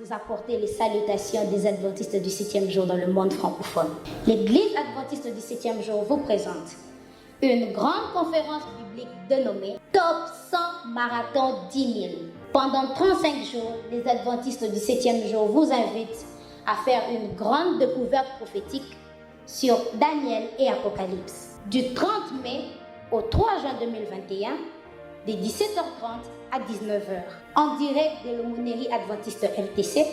vous apporter les salutations des adventistes du 7e jour dans le monde francophone. L'Église adventiste du 7e jour vous présente une grande conférence biblique dénommée Top 100 Marathon 10 000. Pendant 35 jours, les adventistes du 7e jour vous invitent à faire une grande découverte prophétique sur Daniel et Apocalypse. Du 30 mai au 3 juin 2021, de 17h30 à 19h. En direct de l'aumônerie adventiste LTC,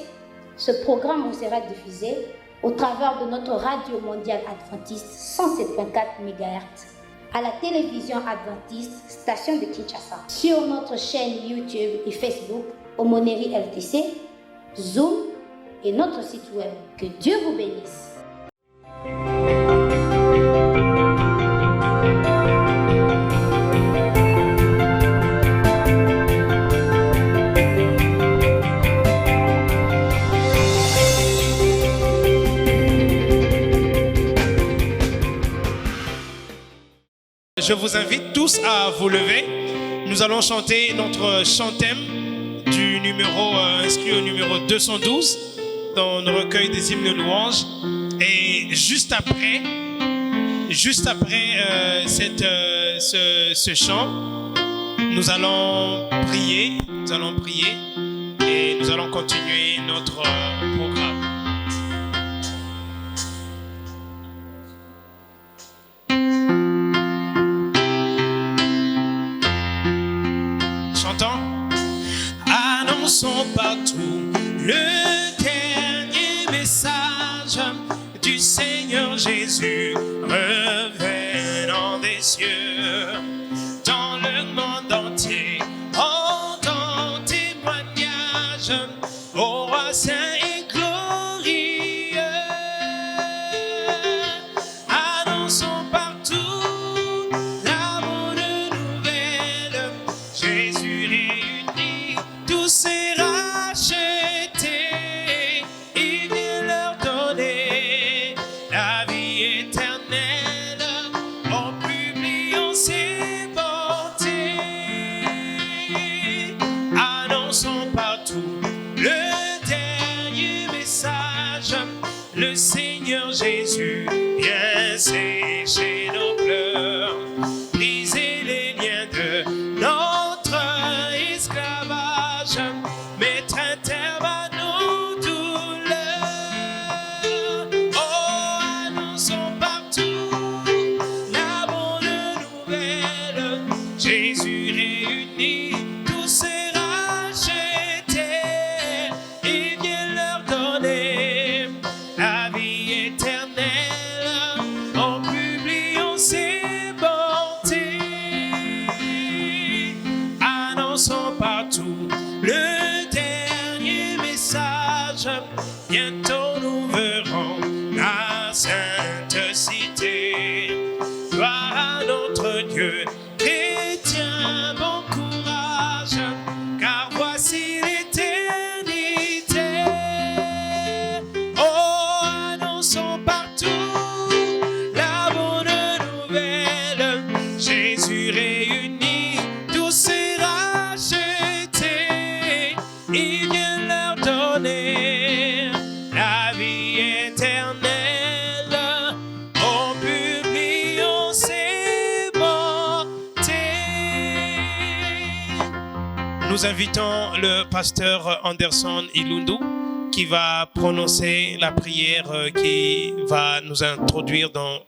ce programme vous sera diffusé au travers de notre radio mondiale adventiste 107.4 MHz, à la télévision adventiste station de Kinshasa, sur notre chaîne YouTube et Facebook Aumônerie LTC, Zoom et notre site web. Que Dieu vous bénisse. Je vous invite tous à vous lever. Nous allons chanter notre chant-thème du numéro inscrit au numéro 212 dans le recueil des hymnes de louanges. Et juste après ce chant, nous allons prier et nous allons continuer notre programme. Annonçons partout le dernier message du Seigneur Jésus revenant des cieux. Dans le monde entier, rendant témoignage au roi saint et glorieux. Annonçons partout la bonne nouvelle, Jésus réunit tous ces rachetés, il vient leur donner la vie éternelle en publiant ses bontés. Annonçons partout le dernier message, le Seigneur Jésus vient sécher nos pleurs, briser les liens de notre esclavage, mettre un terme à nos douleurs. Oh, annonçons partout la bonne nouvelle, Jésus réunit tous ces rachetés, il vient leur donner la vie éternelle en publiant ses bontés. Annonçons partout le dernier message, bientôt nous verrons la sainte cité. Gloire à notre Dieu, chrétien, bon courage, car voici l'éternité. Oh, annonçons partout la bonne nouvelle, Jésus réunit tous ces rachetés, il vient leur donner la vie éternelle en publiant ses bontés. Nous invitons le pasteur Anderson Ilundu qui va prononcer la prière qui va nous introduire dans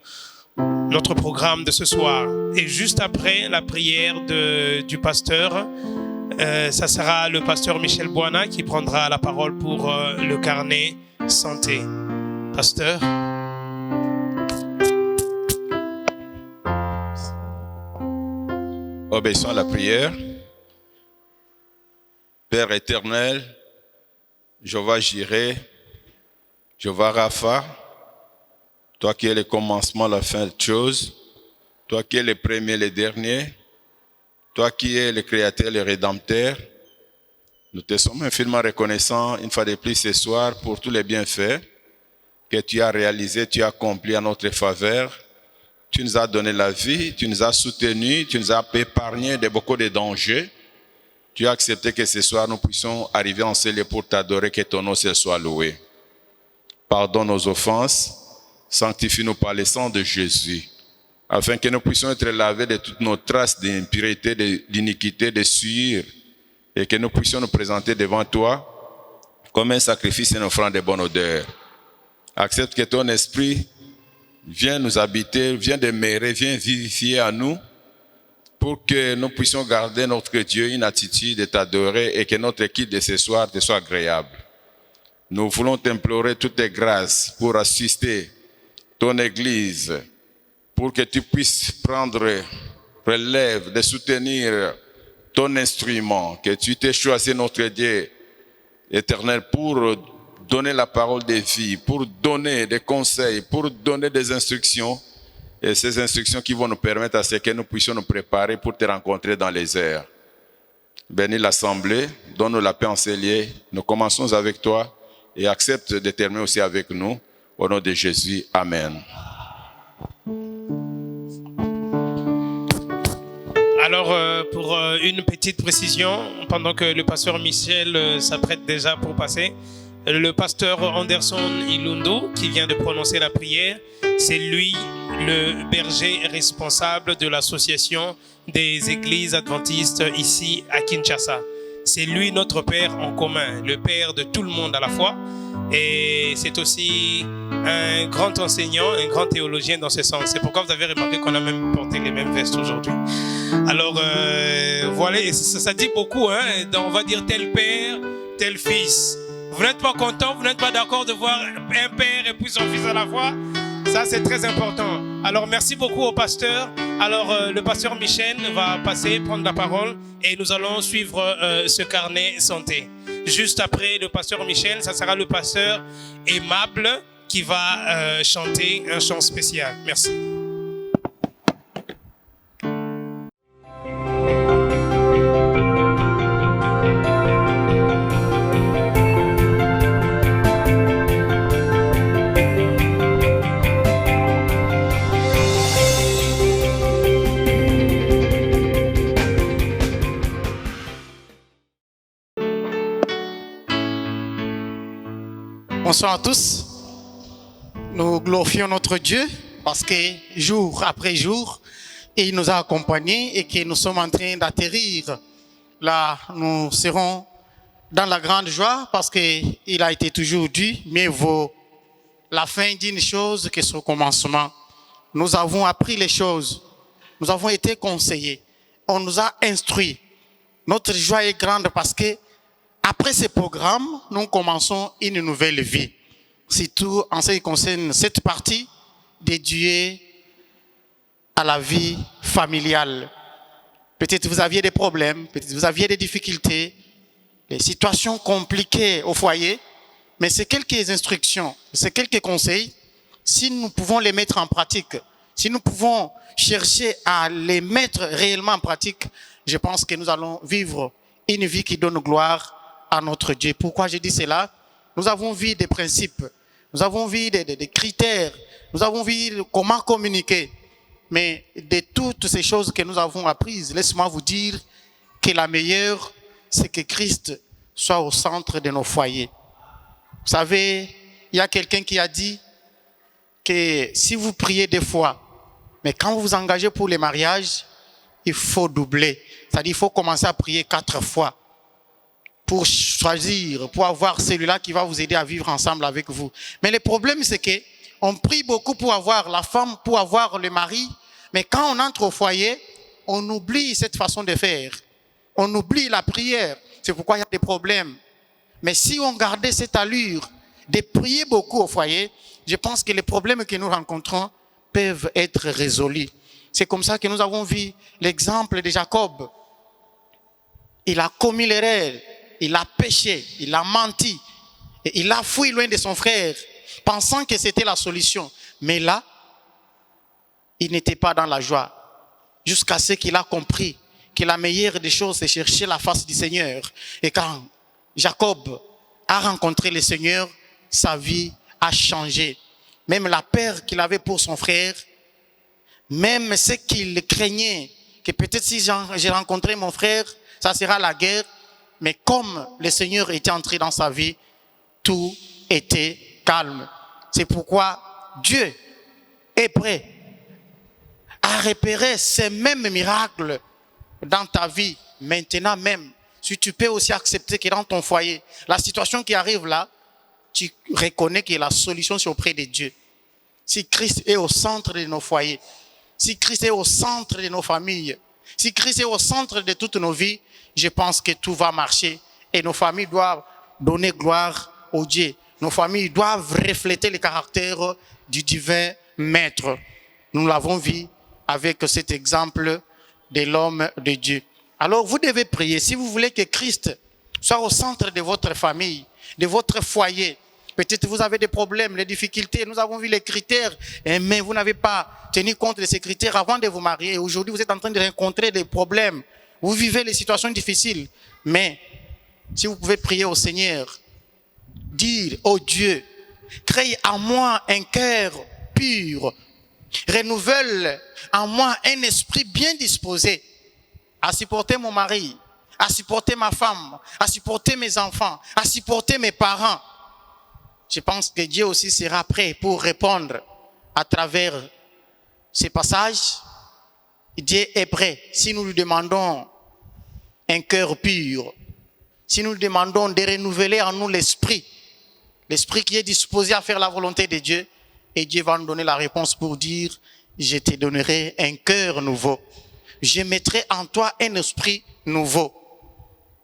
notre programme de ce soir. Et juste après la prière du pasteur, ça sera le pasteur Michel Boana qui prendra la parole pour le carnet santé. Pasteur. Obéissons à la prière. Père éternel, Jéhovah Jireh, Jéhovah Rapha, toi qui es le commencement, la fin de choses, toi qui es le premier, le dernier, toi qui es le créateur, le rédempteur, nous te sommes infiniment reconnaissants une fois de plus ce soir pour tous les bienfaits que tu as réalisés, tu as accomplis à notre faveur. Tu nous as donné la vie, tu nous as soutenus, tu nous as épargné de beaucoup de dangers. Tu as accepté que ce soir nous puissions arriver en ce lieu pour t'adorer, que ton nom soit loué. Pardonne nos offenses, sanctifie-nous par le sang de Jésus, afin que nous puissions être lavés de toutes nos traces d'impureté, d'iniquité, de souillure, et que nous puissions nous présenter devant toi comme un sacrifice et une offrande de bonne odeur. Accepte que ton esprit vienne nous habiter, vienne demeurer, vienne vivifier à nous, pour que nous puissions garder notre Dieu une attitude de t'adorer et que notre équipe de ce soir te soit agréable. Nous voulons t'implorer toutes tes grâces pour assister ton Église, pour que tu puisses prendre relève de soutenir ton instrument, que tu t'es choisi notre Dieu éternel pour donner la parole de vie, pour donner des conseils, pour donner des instructions. Et ces instructions qui vont nous permettre à ce que nous puissions nous préparer pour te rencontrer dans les airs. Bénis l'assemblée, donne-nous la paix en ces lieux. Nous commençons avec toi et accepte de terminer aussi avec nous. Au nom de Jésus, Amen. Alors, pour une petite précision, pendant que le pasteur Michel s'apprête déjà pour passer, le pasteur Anderson Ilundu, qui vient de prononcer la prière, c'est lui le berger responsable de l'association des églises adventistes ici à Kinshasa. C'est lui notre père en commun, le père de tout le monde à la fois. Et c'est aussi un grand enseignant, un grand théologien dans ce sens. C'est pourquoi vous avez remarqué qu'on a même porté les mêmes vestes aujourd'hui. Alors, voilà, ça dit beaucoup, hein? On va dire tel père, tel fils. Vous n'êtes pas content, vous n'êtes pas d'accord de voir un père et puis son fils à la fois? Ça, c'est très important. Alors, merci beaucoup au pasteur. Alors, le pasteur Michel va passer, prendre la parole et nous allons suivre ce carnet santé. Juste après le pasteur Michel, ça sera le pasteur Aimable qui va chanter un chant spécial. Merci. Bonsoir à tous. Nous glorifions notre Dieu parce que jour après jour, il nous a accompagnés et que nous sommes en train d'atterrir. Là, nous serons dans la grande joie parce qu'il a été toujours dit, mieux vaut la fin d'une chose que son commencement. Nous avons appris les choses. Nous avons été conseillés. On nous a instruits. Notre joie est grande parce que après ce programme, nous commençons une nouvelle vie. Surtout en ce qui concerne cette partie dédiée à la vie familiale. Peut-être vous aviez des problèmes, peut-être vous aviez des difficultés, des situations compliquées au foyer, mais c'est quelques instructions, c'est quelques conseils. Si nous pouvons les mettre en pratique, si nous pouvons chercher à les mettre réellement en pratique, je pense que nous allons vivre une vie qui donne gloire à notre Dieu. Pourquoi je dis cela? Nous avons vu des principes, nous avons vu des critères, nous avons vu comment communiquer. Mais de toutes ces choses que nous avons apprises, laisse-moi vous dire que la meilleure, c'est que Christ soit au centre de nos foyers. Vous savez, il y a quelqu'un qui a dit que si vous priez 2 fois, mais quand vous vous engagez pour les mariages, il faut doubler. C'est-à-dire qu'il faut commencer à prier 4 fois. Pour choisir, pour avoir celui-là qui va vous aider à vivre ensemble avec vous. Mais le problème, c'est que on prie beaucoup pour avoir la femme, pour avoir le mari, mais quand on entre au foyer, on oublie cette façon de faire. On oublie la prière. C'est pourquoi il y a des problèmes. Mais si on gardait cette allure de prier beaucoup au foyer, je pense que les problèmes que nous rencontrons peuvent être résolus. C'est comme ça que nous avons vu l'exemple de Jacob. Il a commis l'erreur. Il a péché, il a menti, et il a fui loin de son frère, pensant que c'était la solution. Mais là, il n'était pas dans la joie, jusqu'à ce qu'il a compris que la meilleure des choses, c'est chercher la face du Seigneur. Et quand Jacob a rencontré le Seigneur, sa vie a changé. Même la peur qu'il avait pour son frère, même ce qu'il craignait, que peut-être si j'ai rencontré mon frère, ça sera la guerre. Mais comme le Seigneur était entré dans sa vie, tout était calme. C'est pourquoi Dieu est prêt à repérer ces mêmes miracles dans ta vie, maintenant même. Si tu peux aussi accepter que dans ton foyer, la situation qui arrive là, tu reconnais que la solution c'est auprès de Dieu. Si Christ est au centre de nos foyers, si Christ est au centre de nos familles, si Christ est au centre de toutes nos vies, je pense que tout va marcher. Et nos familles doivent donner gloire au Dieu. Nos familles doivent refléter le caractère du divin Maître. Nous l'avons vu avec cet exemple de l'homme de Dieu. Alors vous devez prier. Si vous voulez que Christ soit au centre de votre famille, de votre foyer, peut-être vous avez des problèmes, des difficultés. Nous avons vu les critères, mais vous n'avez pas tenu compte de ces critères avant de vous marier. Aujourd'hui, vous êtes en train de rencontrer des problèmes. Vous vivez les situations difficiles. Mais si vous pouvez prier au Seigneur, dire au Dieu, crée en moi un cœur pur, renouvelle en moi un esprit bien disposé à supporter mon mari, à supporter ma femme, à supporter mes enfants, à supporter mes parents. Je pense que Dieu aussi sera prêt pour répondre à travers ces passages. Dieu est prêt. Si nous lui demandons un cœur pur, si nous lui demandons de renouveler en nous l'esprit qui est disposé à faire la volonté de Dieu, et Dieu va nous donner la réponse pour dire, je te donnerai un cœur nouveau. Je mettrai en toi un esprit nouveau.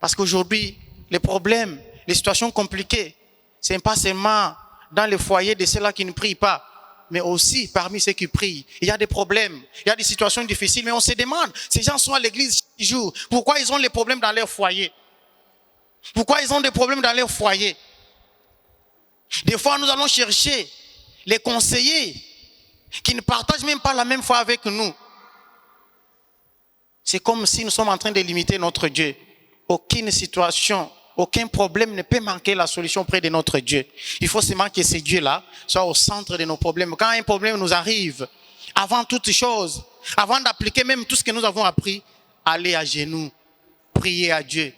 Parce qu'aujourd'hui, les problèmes, les situations compliquées, ce n'est pas seulement dans les foyers de ceux-là qui ne prient pas, mais aussi parmi ceux qui prient. Il y a des problèmes, il y a des situations difficiles, mais on se demande, ces gens sont à l'église chaque jour, pourquoi ils ont les problèmes dans leur foyer? Pourquoi ils ont des problèmes dans leur foyer? Des fois, nous allons chercher les conseillers qui ne partagent même pas la même foi avec nous. C'est comme si nous sommes en train de limiter notre Dieu. Aucune situation, aucun problème ne peut manquer la solution auprès de notre Dieu. Il faut seulement que ce Dieu-là soit au centre de nos problèmes. Quand un problème nous arrive, avant toute chose, avant d'appliquer même tout ce que nous avons appris, allez à genoux, priez à Dieu.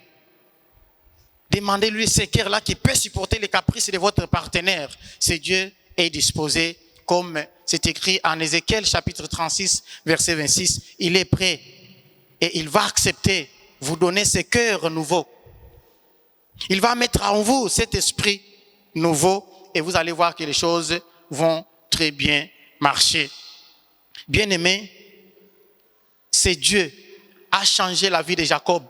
Demandez-lui ce cœur-là qui peut supporter les caprices de votre partenaire. Ce Dieu est disposé, comme c'est écrit en Ézéchiel chapitre 36, verset 26. Il est prêt et il va accepter, vous donner ce cœur nouveau. Il va mettre en vous cet esprit nouveau et vous allez voir que les choses vont très bien marcher. Bien-aimé, c'est Dieu a changé la vie de Jacob.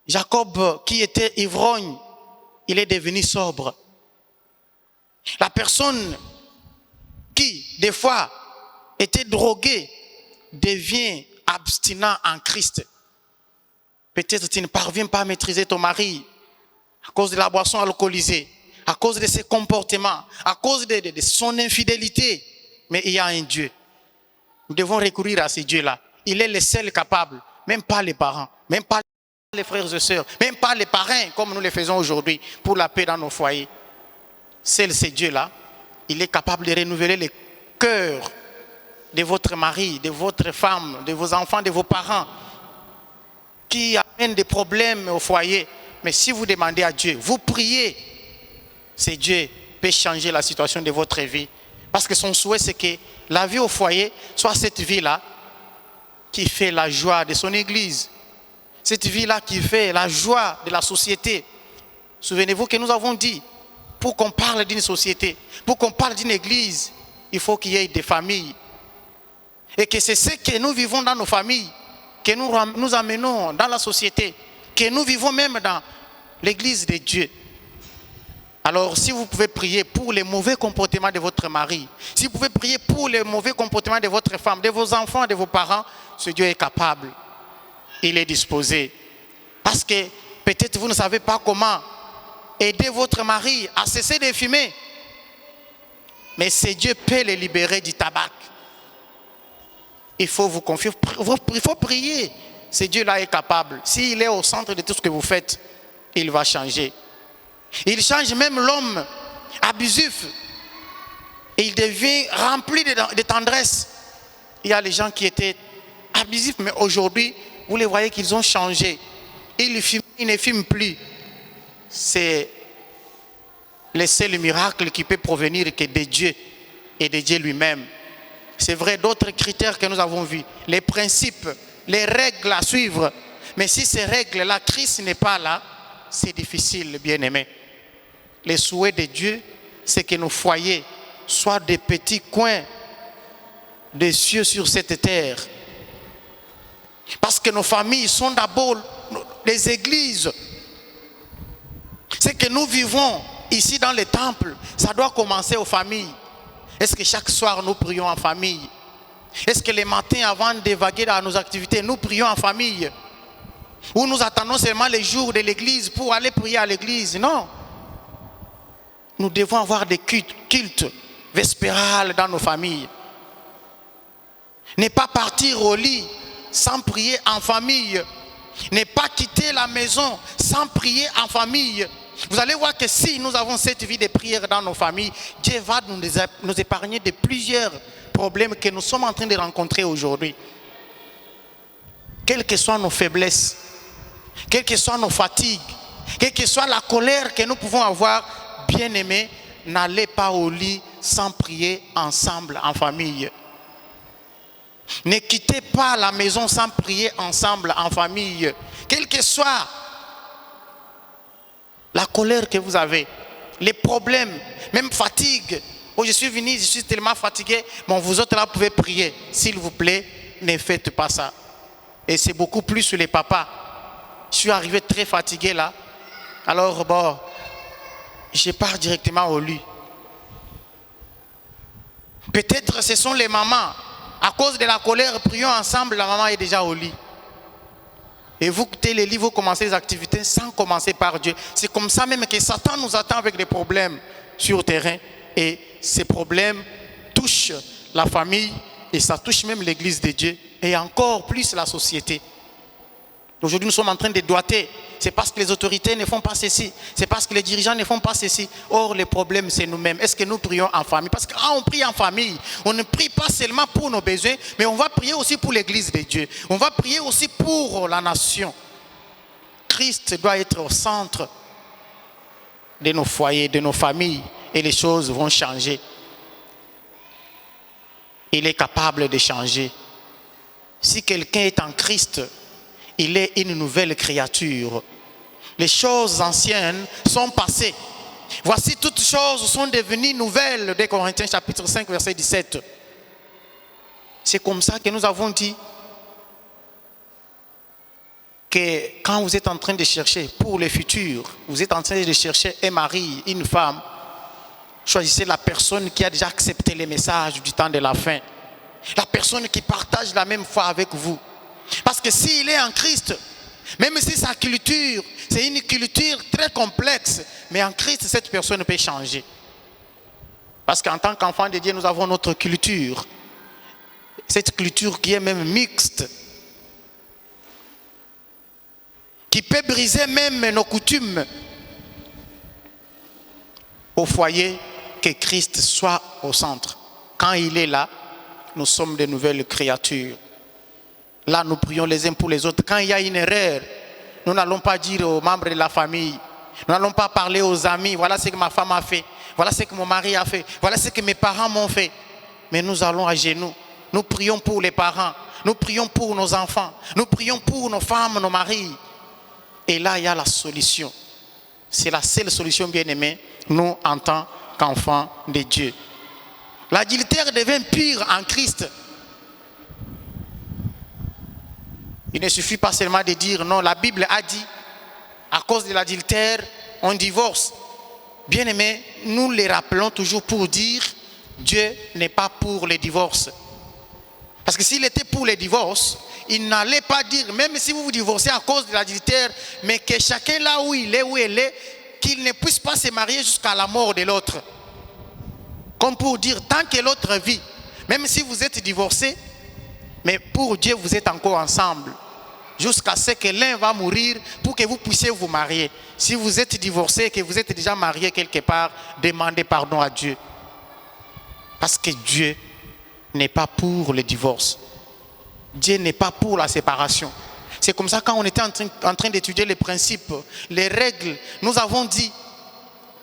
Jacob, qui était ivrogne, il est devenu sobre. La personne qui, des fois, était droguée, devient abstinent en Christ. Peut-être tu ne parviens pas à maîtriser ton mari à cause de la boisson alcoolisée, à cause de ses comportements, à cause de son infidélité. Mais il y a un Dieu. Nous devons recourir à ce Dieu-là. Il est le seul capable, même pas les parents, même pas les frères et sœurs, même pas les parrains comme nous les faisons aujourd'hui pour la paix dans nos foyers. Seul ce Dieu-là, il est capable de renouveler le cœur de votre mari, de votre femme, de vos enfants, de vos parents qui amènent des problèmes au foyer. Mais si vous demandez à Dieu, vous priez, ce Dieu peut changer la situation de votre vie. Parce que son souhait, c'est que la vie au foyer soit cette vie-là qui fait la joie de son église. Cette vie-là qui fait la joie de la société. Souvenez-vous que nous avons dit, pour qu'on parle d'une société, pour qu'on parle d'une église, il faut qu'il y ait des familles. Et que c'est ce que nous vivons dans nos familles, que nous amenons dans la société, que nous vivons même dans l'église de Dieu. Alors, si vous pouvez prier pour les mauvais comportements de votre mari, si vous pouvez prier pour les mauvais comportements de votre femme, de vos enfants, de vos parents, ce Dieu est capable. Il est disposé. Parce que peut-être vous ne savez pas comment aider votre mari à cesser de fumer. Mais ce Dieu peut les libérer du tabac. Il faut vous confier, il faut prier. Ce Dieu-là est capable. S'il est au centre de tout ce que vous faites, il va changer. Il change même l'homme abusif. Et il devient rempli de tendresse. Il y a les gens qui étaient abusifs, mais aujourd'hui, vous les voyez qu'ils ont changé. Ils ne fument plus. C'est le seul miracle qui peut provenir que de Dieu et de Dieu lui-même. C'est vrai, d'autres critères que nous avons vus, les principes, les règles à suivre. Mais si ces règles-là, Christ n'est pas là, c'est difficile, bien-aimés. Le souhait de Dieu, c'est que nos foyers soient des petits coins des cieux sur cette terre. Parce que nos familles sont d'abord les églises. Ce que nous vivons ici dans les temples, ça doit commencer aux familles. Est-ce que chaque soir nous prions en famille? Est-ce que les matins avant d'évacuer dans nos activités, nous prions en famille? Ou nous attendons seulement les jours de l'église pour aller prier à l'église? Non. Nous devons avoir des cultes vespérales dans nos familles. Ne pas partir au lit sans prier en famille. Ne pas quitter la maison sans prier en famille. Vous allez voir que si nous avons cette vie de prière dans nos familles, Dieu va nous épargner de plusieurs problèmes que nous sommes en train de rencontrer aujourd'hui. Quelles que soient nos faiblesses, quelles que soient nos fatigues, quelle que soit la colère que nous pouvons avoir, bien-aimés, n'allez pas au lit sans prier ensemble en famille. Ne quittez pas la maison sans prier ensemble en famille. Quelle que soit la colère que vous avez, les problèmes, même fatigue. Oh, je suis venu, je suis tellement fatigué. Bon, vous autres là, vous pouvez prier. S'il vous plaît, ne faites pas ça. Et c'est beaucoup plus sur les papas. Je suis arrivé très fatigué là. Alors, bon, je pars directement au lit. Peut-être ce sont les mamans. À cause de la colère, prions ensemble, la maman est déjà au lit. Et vous quittez les lits, vous commencez les activités sans commencer par Dieu. C'est comme ça même que Satan nous attend avec des problèmes sur le terrain. Et ces problèmes touchent la famille et ça touche même l'église de Dieu et encore plus la société. Aujourd'hui, nous sommes en train de doiter. C'est parce que les autorités ne font pas ceci. C'est parce que les dirigeants ne font pas ceci. Or, le problème, c'est nous-mêmes. Est-ce que nous prions en famille? Parce que quand on prie en famille, on ne prie pas seulement pour nos besoins, mais on va prier aussi pour l'église de Dieu. On va prier aussi pour la nation. Christ doit être au centre de nos foyers, de nos familles, et les choses vont changer. Il est capable de changer. Si quelqu'un est en Christ, il est une nouvelle créature. Les choses anciennes sont passées. Voici toutes choses sont devenues nouvelles. 2 Corinthiens chapitre 5 verset 17. C'est comme ça que nous avons dit que quand vous êtes en train de chercher pour le futur, vous êtes en train de chercher un mari, une femme, choisissez la personne qui a déjà accepté les messages du temps de la fin. La personne qui partage la même foi avec vous. Parce que s'il est en Christ, même si sa culture, c'est une culture très complexe, mais en Christ, cette personne peut changer. Parce qu'en tant qu'enfant de Dieu, nous avons notre culture. Cette culture qui est même mixte. Qui peut briser même nos coutumes. Au foyer, que Christ soit au centre. Quand il est là, nous sommes de nouvelles créatures. Là, nous prions les uns pour les autres. Quand il y a une erreur, nous n'allons pas dire aux membres de la famille. Nous n'allons pas parler aux amis. Voilà ce que ma femme a fait. Voilà ce que mon mari a fait. Voilà ce que mes parents m'ont fait. Mais nous allons à genoux. Nous prions pour les parents. Nous prions pour nos enfants. Nous prions pour nos femmes, nos maris. Et là, il y a la solution. C'est la seule solution, bien-aimés, nous, en tant qu'enfants de Dieu. L'adultère devient pire en Christ. Il ne suffit pas seulement de dire non, la Bible a dit, à cause de l'adultère, on divorce. Bien aimé, nous les rappelons toujours pour dire, Dieu n'est pas pour les divorces. Parce que s'il était pour les divorces, il n'allait pas dire, même si vous vous divorcez à cause de l'adultère, mais que chacun là où il est, où elle est, qu'il ne puisse pas se marier jusqu'à la mort de l'autre. Comme pour dire, tant que l'autre vit, même si vous êtes divorcés, mais pour Dieu, vous êtes encore ensemble. Jusqu'à ce que l'un va mourir pour que vous puissiez vous marier. Si vous êtes divorcé et que vous êtes déjà marié quelque part, demandez pardon à Dieu. Parce que Dieu n'est pas pour le divorce. Dieu n'est pas pour la séparation. C'est comme ça, quand on était en train d'étudier les principes, les règles, nous avons dit,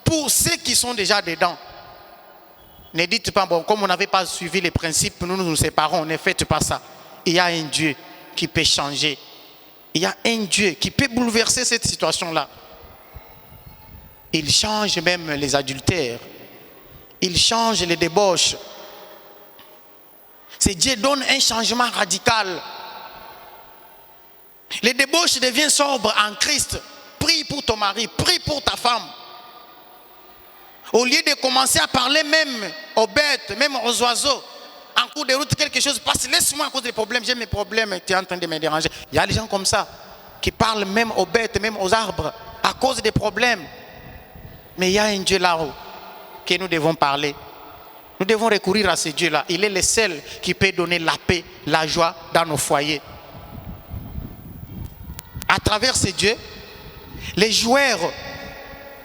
pour ceux qui sont déjà dedans, ne dites pas, bon, comme on n'avait pas suivi les principes, nous nous séparons, ne faites pas ça. Il y a un Dieu qui peut changer. Il y a un Dieu qui peut bouleverser cette situation-là. Il change même les adultères. Il change les débauches. C'est Dieu donne un changement radical. Les débauches deviennent sobres en Christ. Prie pour ton mari, prie pour ta femme. Au lieu de commencer à parler même aux bêtes, même aux oiseaux, en cours de route, quelque chose passe, laisse-moi à cause des problèmes, j'ai mes problèmes, tu es en train de me déranger. Il y a des gens comme ça, qui parlent même aux bêtes, même aux arbres, à cause des problèmes. Mais il y a un Dieu là-haut, que nous devons parler. Nous devons recourir à ce Dieu-là. Il est le seul qui peut donner la paix, la joie dans nos foyers. À travers ce Dieu, les joueurs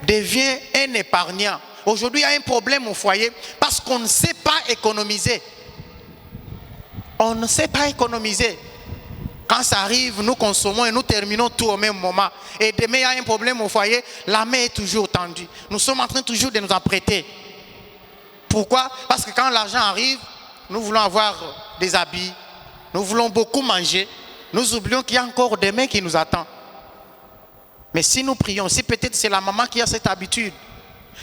deviennent un épargnant. Aujourd'hui, il y a un problème au foyer parce qu'on ne sait pas économiser. On ne sait pas économiser. Quand ça arrive, nous consommons et nous terminons tout au même moment. Et demain, il y a un problème au foyer, la main est toujours tendue. Nous sommes en train toujours de nous en prêter. Pourquoi? Parce que quand l'argent arrive, nous voulons avoir des habits, nous voulons beaucoup manger. Nous oublions qu'il y a encore demain qui nous attend. Mais si nous prions, si peut-être c'est la maman qui a cette habitude,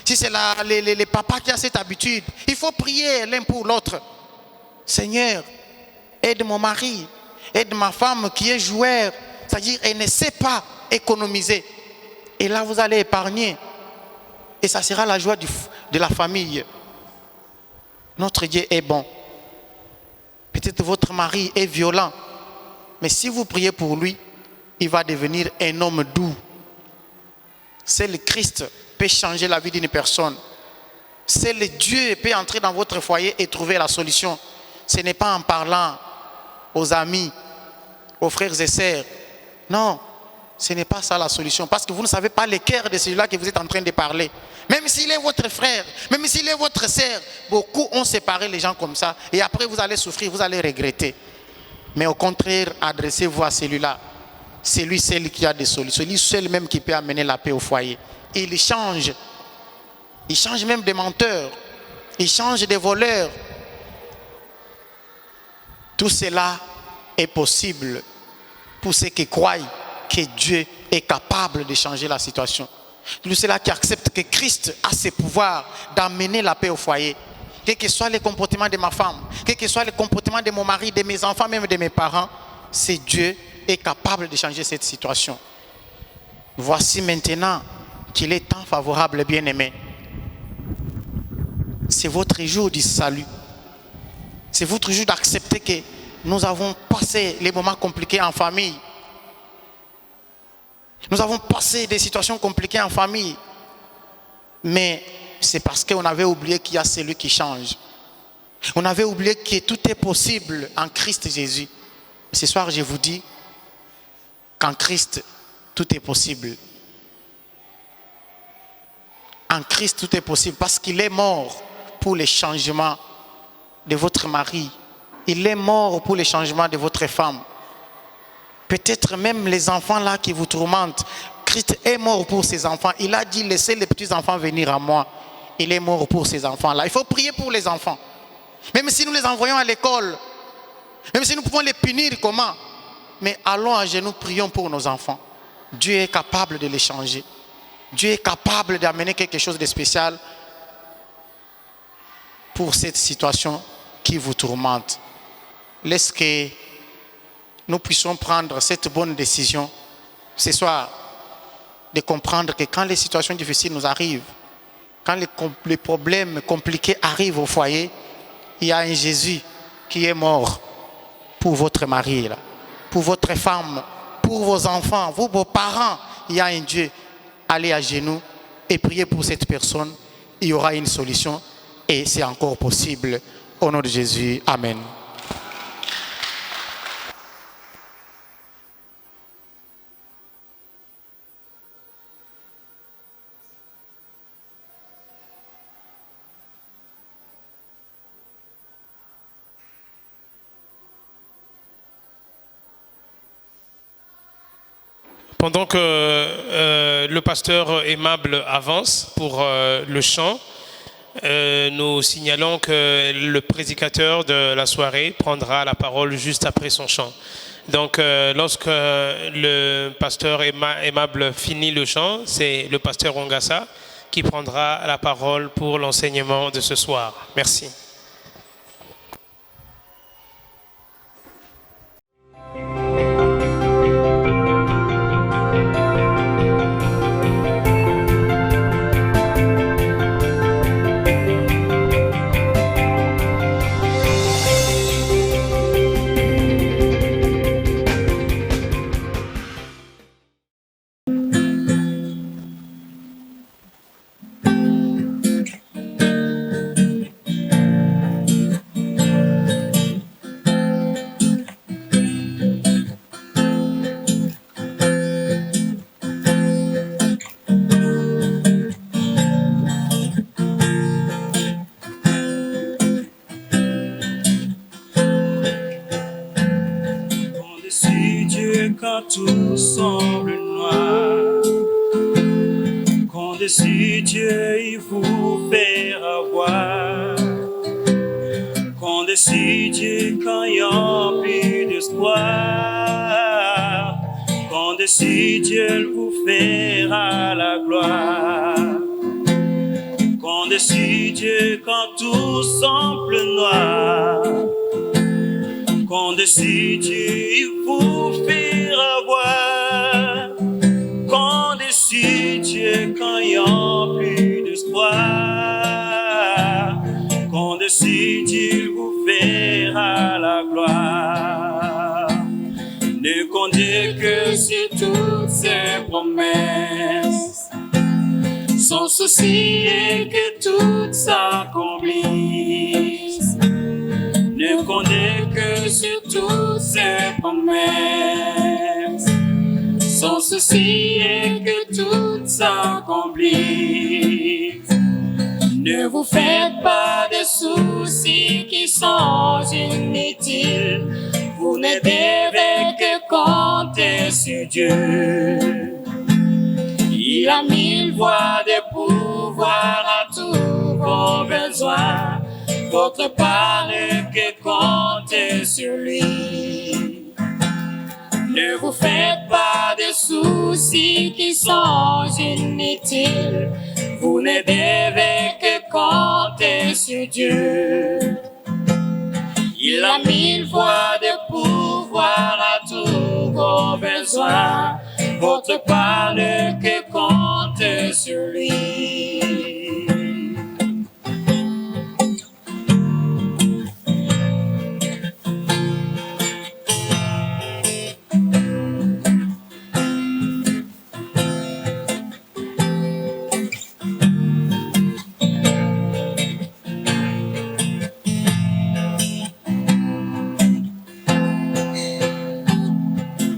si c'est les papas qui ont cette habitude, il faut prier l'un pour l'autre. Seigneur, aide mon mari, aide ma femme qui est joueur, c'est-à-dire elle ne sait pas économiser. Et là, vous allez épargner. Et ça sera la joie de la famille. Notre Dieu est bon. Peut-être votre mari est violent. Mais si vous priez pour lui, il va devenir un homme doux. C'est le Christ peut changer la vie d'une personne. C'est le Dieu peut entrer dans votre foyer et trouver la solution. Ce n'est pas en parlant aux amis, aux frères et sœurs. Non, ce n'est pas ça la solution. Parce que vous ne savez pas le cœur de celui-là que vous êtes en train de parler. Même s'il est votre frère, même s'il est votre sœur, beaucoup ont séparé les gens comme ça. Et après vous allez souffrir, vous allez regretter. Mais au contraire, adressez-vous à celui-là. C'est lui seul qui a des solutions. C'est lui seul même qui peut amener la paix au foyer. Et il change. Il change même des menteurs. Il change des voleurs. Tout cela est possible pour ceux qui croient que Dieu est capable de changer la situation. Tout ceux-là qui acceptent que Christ a ce pouvoir d'amener la paix au foyer. Quel que soit le comportement de ma femme, quel que soit le comportement de mon mari, de mes enfants, même de mes parents, c'est Dieu est capable de changer cette situation. Voici maintenant qu'il est temps favorable, bien-aimé. C'est votre jour du salut. C'est votre jour d'accepter que nous avons passé les moments compliqués en famille. Nous avons passé des situations compliquées en famille. Mais c'est parce qu'on avait oublié qu'il y a celui qui change. On avait oublié que tout est possible en Christ Jésus. Ce soir, je vous dis qu'en Christ, tout est possible. En Christ, tout est possible parce qu'il est mort pour le changement de votre mari. Il est mort pour le changement de votre femme. Peut-être même les enfants là qui vous tourmentent. Christ est mort pour ses enfants. Il a dit, laissez les petits enfants venir à moi. Il est mort pour ces enfants-là. Il faut prier pour les enfants. Même si nous les envoyons à l'école, même si nous pouvons les punir, comment? Mais allons à genoux, prions pour nos enfants. Dieu est capable de les changer. Dieu est capable d'amener quelque chose de spécial pour cette situation qui vous tourmente. Laisse que nous puissions prendre cette bonne décision ce soir, de comprendre que quand les situations difficiles nous arrivent, quand les problèmes compliqués arrivent au foyer, il y a un Jésus qui est mort pour votre mari, là, pour votre femme, pour vos enfants, vos parents. Il y a un Dieu. Allez à genoux et priez pour cette personne. Il y aura une solution et c'est encore possible. Au nom de Jésus, Amen. Pendant que le pasteur aimable avance pour le chant, nous signalons que le prédicateur de la soirée prendra la parole juste après son chant. Donc, lorsque le pasteur aimable finit le chant, c'est le pasteur Ongassa qui prendra la parole pour l'enseignement de ce soir. Merci. Tout semble noir. Quand-dessus Dieu il vous fera voir. Quand-dessus Dieu quand il n'y a plus d'espoir. Quand-dessus Dieu vous fera la gloire. Quand-dessus Dieu quand tout semble noir. Quand-dessus Dieu il vous fera voir. Quand-dessus Dieu quand il n'y a plus d'espoir. Quand-dessus Dieu vous fera la gloire. Ne comptez que sur toutes ses promesses. Son souci est que tout s'accomplisse. Ne comptez que sur toutes ses promesses. Son souci est que tout s'accomplisse. Ne vous faites pas de soucis qui sont inutiles. Vous ne devez que compter sur Dieu. Il a 1000 voies de pouvoir à tous vos besoins. Votre part n'est que compter sur lui. Ne vous faites pas de soucis qui sont inutiles. Vous ne devez que compter sur Dieu. Il a 1000 voies de pouvoir à tous vos besoins. Votre part n'est que compter sur lui.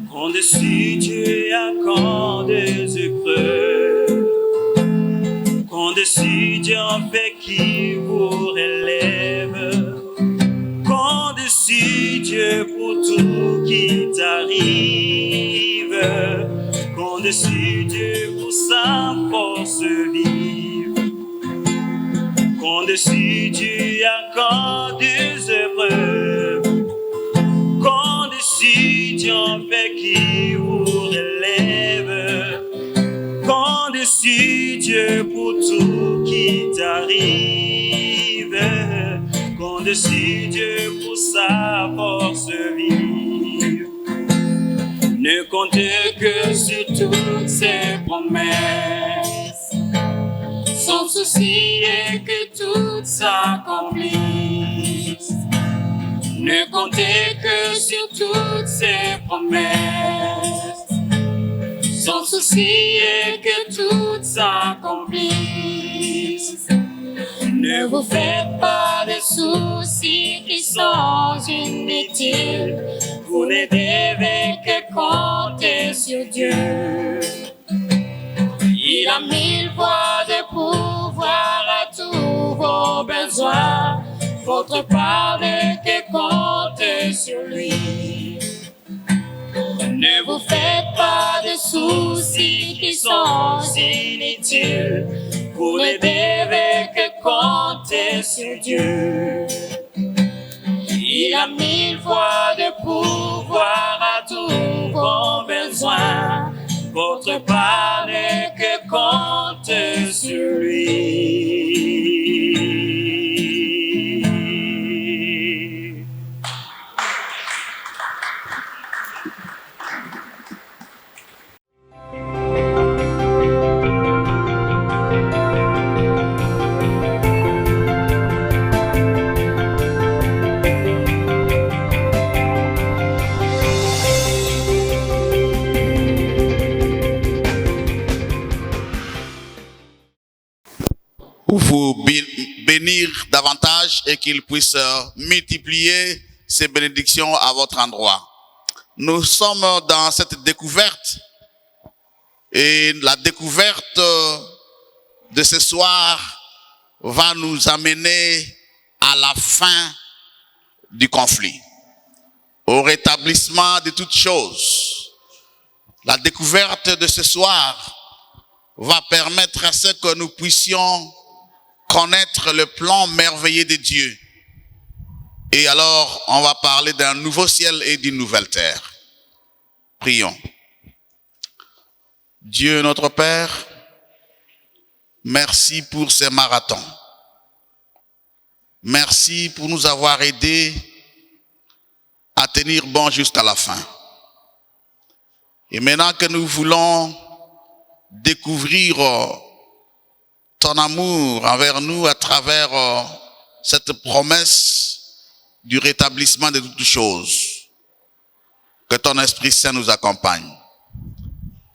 Quand-dessus Dieu accorde des épreuves. Quand-dessus Dieu en fait qui vous relève. Quand-dessus Dieu pour tout qui t'arrive. Quand-dessus Dieu pour sa force vive. Quand-dessus Dieu accorde des épreuves. Quand-dessus Dieu en fait qui vous relève. Quand-dessus Dieu pour tout qui t'arrive. Quand-dessus Dieu pour sa force vive. Ne comptez que sur toutes ses promesses. Son souci est que tout s'accomplisse. Ne comptez que sur toutes ses promesses. Son souci est que tout s'accomplisse. Ne vous faites pas de soucis qui sont inutiles. Vous ne devez que compter sur Dieu. Il a 1000 voies de pouvoir à tous vos besoins. Votre part n'est que compter sur lui. Ne vous faites pas de soucis soucis qui sont inutiles. Vous ne devez que compter sur Dieu. Il a 1000 fois de pouvoir à tous vos besoins. Votre part n'est que compter sur lui. Vous bénir davantage et qu'il puisse multiplier ces bénédictions à votre endroit. Nous sommes dans cette découverte et la découverte de ce soir va nous amener à la fin du conflit, au rétablissement de toutes choses. La découverte de ce soir va permettre à ce que nous puissions connaître le plan merveilleux de Dieu. Et alors, on va parler d'un nouveau ciel et d'une nouvelle terre. Prions. Dieu notre Père, merci pour ces marathons. Merci pour nous avoir aidés à tenir bon jusqu'à la fin. Et maintenant que nous voulons découvrir ton amour envers nous à travers cette promesse du rétablissement de toutes choses. Que ton Esprit Saint nous accompagne.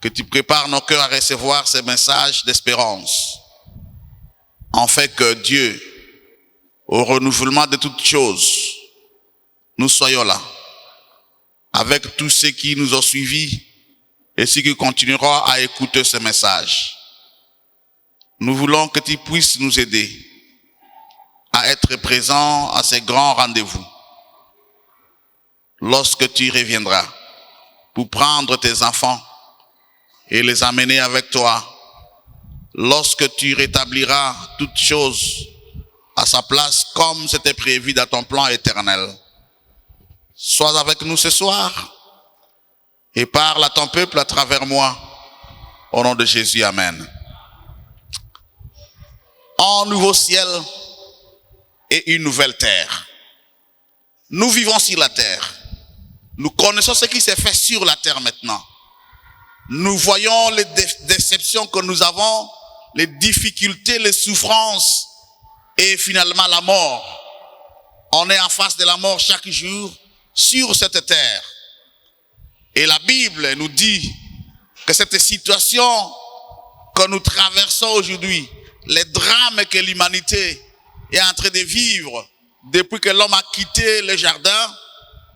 Que tu prépares nos cœurs à recevoir ces messages d'espérance. En fait que Dieu, au renouvellement de toutes choses, nous soyons là. Avec tous ceux qui nous ont suivis et ceux qui continueront à écouter ce message. Nous voulons que tu puisses nous aider à être présents à ces grands rendez-vous. Lorsque tu reviendras pour prendre tes enfants et les amener avec toi. Lorsque tu rétabliras toutes choses à sa place comme c'était prévu dans ton plan éternel. Sois avec nous ce soir et parle à ton peuple à travers moi. Au nom de Jésus, amen. Un nouveau ciel et une nouvelle terre. Nous vivons sur la terre. Nous connaissons ce qui s'est fait sur la terre maintenant. Nous voyons les déceptions que nous avons, les difficultés, les souffrances et finalement la mort. On est en face de la mort chaque jour sur cette terre. Et la Bible nous dit que cette situation que nous traversons aujourd'hui, les drames que l'humanité est en train de vivre depuis que l'homme a quitté le jardin,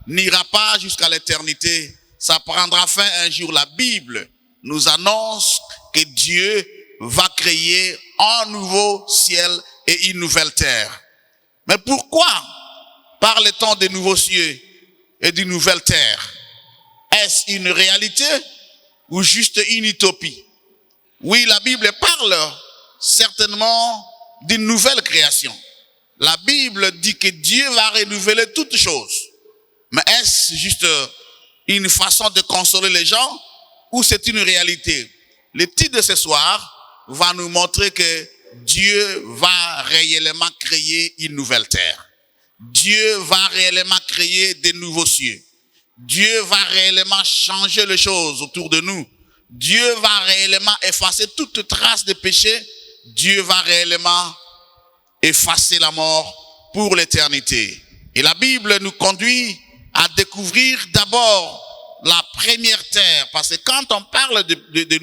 n'ira pas jusqu'à l'éternité. Ça prendra fin un jour. La Bible nous annonce que Dieu va créer un nouveau ciel et une nouvelle terre. Mais pourquoi parle-t-on de nouveaux cieux et d'une nouvelle terre? Est-ce une réalité ou juste une utopie? Oui, la Bible parle certainement d'une nouvelle création. La Bible dit que Dieu va renouveler toutes choses. Mais est-ce juste une façon de consoler les gens ou c'est une réalité? Le titre de ce soir va nous montrer que Dieu va réellement créer une nouvelle terre. Dieu va réellement créer de nouveaux cieux. Dieu va réellement changer les choses autour de nous. Dieu va réellement effacer toute trace de péché. Dieu va réellement effacer la mort pour l'éternité. Et la Bible nous conduit à découvrir d'abord la première terre. Parce que quand on parle de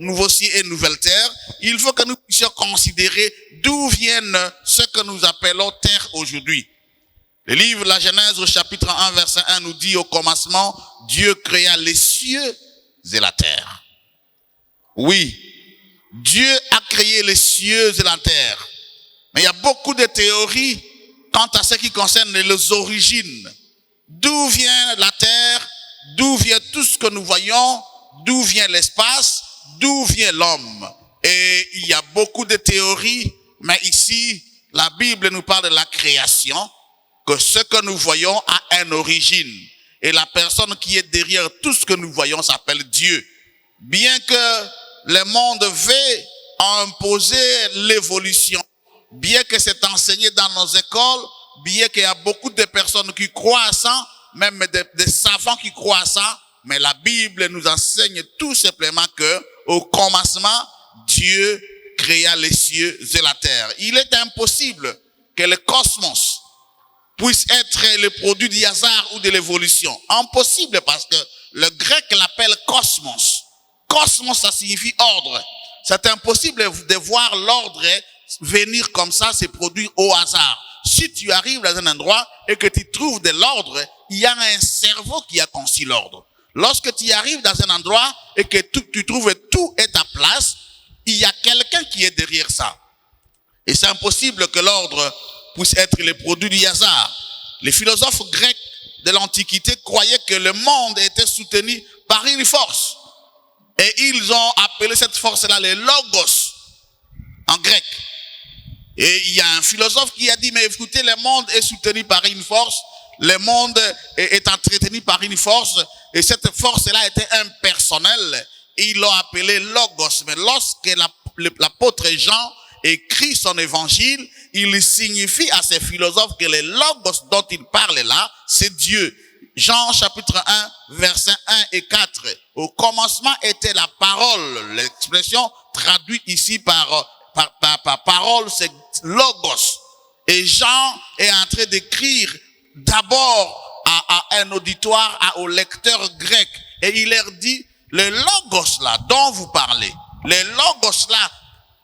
nouveaux cieux et nouvelle terre, il faut que nous puissions considérer d'où viennent ce que nous appelons terre aujourd'hui. Le livre de la Genèse au chapitre 1 verset 1 nous dit au commencement, Dieu créa les cieux et la terre. Oui, Dieu a créé les cieux et la terre. Mais il y a beaucoup de théories quant à ce qui concerne les origines. D'où vient la terre? D'où vient tout ce que nous voyons? d'où vient l'espace, d'où vient l'homme. Et il y a beaucoup de théories, mais ici, la Bible nous parle de la création, que ce que nous voyons a une origine. Et la personne qui est derrière tout ce que nous voyons s'appelle Dieu. Bien que le monde veuille imposer l'évolution, bien que c'est enseigné dans nos écoles, bien qu'il y a beaucoup de personnes qui croient à ça, même des savants qui croient à ça, mais la Bible nous enseigne tout simplement que, au commencement, Dieu créa les cieux et la terre. Il est impossible que le cosmos puisse être le produit du hasard ou de l'évolution. Impossible parce que le grec l'appelle cosmos. Cosmos, ça signifie ordre. C'est impossible de voir l'ordre venir comme ça, se produire au hasard. Si tu arrives dans un endroit et que tu trouves de l'ordre, il y a un cerveau qui a conçu l'ordre. Lorsque tu arrives dans un endroit et que tu trouves tout est à place, il y a quelqu'un qui est derrière ça. Et c'est impossible que l'ordre puisse être le produit du hasard. Les philosophes grecs de l'Antiquité croyaient que le monde était soutenu par une force. Et ils ont appelé cette force-là le logos, en grec. Et il y a un philosophe qui a dit, mais écoutez, le monde est soutenu par une force, le monde est entretenu par une force, et cette force-là était impersonnelle. Et ils l'ont appelé logos. Mais lorsque l'apôtre Jean écrit son évangile, il signifie à ces philosophes que le logos dont il parle là, c'est Dieu. Jean chapitre 1, versets 1 et 4. Au commencement était la parole. L'expression traduite ici par parole, c'est logos. Et Jean est en train d'écrire d'abord à un auditoire, aux lecteurs grecs. Et il leur dit, le logos là dont vous parlez, le logos là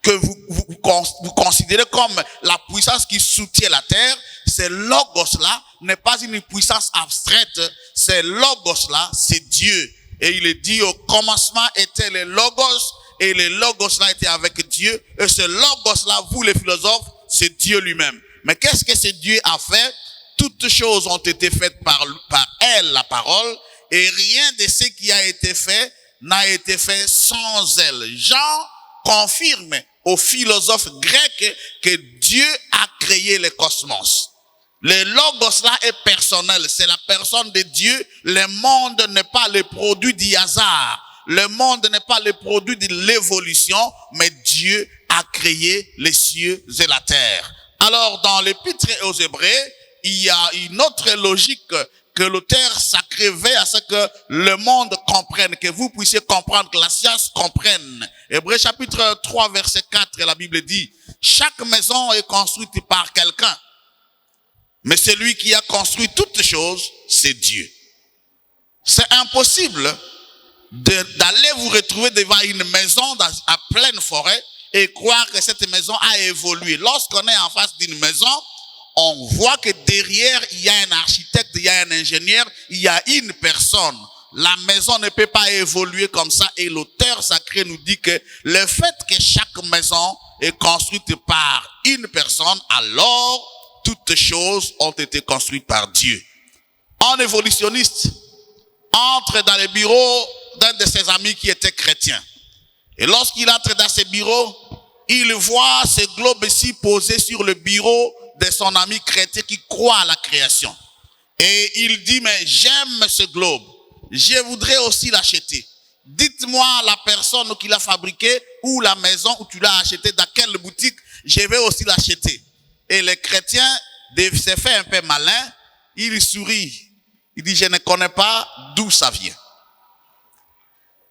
que vous considérez comme la puissance qui soutient la terre, ce logos là n'est pas une puissance abstraite, ce logos là c'est Dieu. Et il est dit, au commencement était le logos, et le logos là était avec Dieu, et ce logos là, vous les philosophes, c'est Dieu lui-même. Mais qu'est-ce que ce Dieu a fait? Toutes choses ont été faites par elle, la parole, et rien de ce qui a été fait n'a été fait sans elle. Jean confirme aux philosophes grecs que Dieu a créé le cosmos. Le logos là est personnel, c'est la personne de Dieu. Le monde n'est pas le produit du hasard. Le monde n'est pas le produit de l'évolution, mais Dieu a créé les cieux et la terre. Alors, dans l'épître aux Hébreux, il y a une autre logique que l'auteur sacré veut à ce que le monde comprenne, que vous puissiez comprendre, que la science comprenne. Hébreux chapitre 3, verset 4, la Bible dit, chaque maison est construite par quelqu'un, mais celui qui a construit toutes choses, c'est Dieu. C'est impossible d'aller vous retrouver devant une maison à pleine forêt et croire que cette maison a évolué. Lorsqu'on est en face d'une maison, on voit que derrière, il y a un architecte, il y a un ingénieur, il y a une personne. La maison ne peut pas évoluer comme ça. Et l'auteur sacré nous dit que le fait que chaque maison est construite par une personne, alors toutes choses ont été construites par Dieu. Un évolutionniste entre dans le bureau d'un de ses amis qui était chrétien. Et lorsqu'il entre dans ce bureau, il voit ce globe ici posé sur le bureau de son ami chrétien qui croit à la création. Et il dit, mais j'aime ce globe. Je voudrais aussi l'acheter. Dites-moi la personne qui l'a fabriqué ou la maison où tu l'as acheté, dans quelle boutique, je vais aussi l'acheter. Et le chrétien s'est fait un peu malin. Il sourit. Il dit, je ne connais pas d'où ça vient.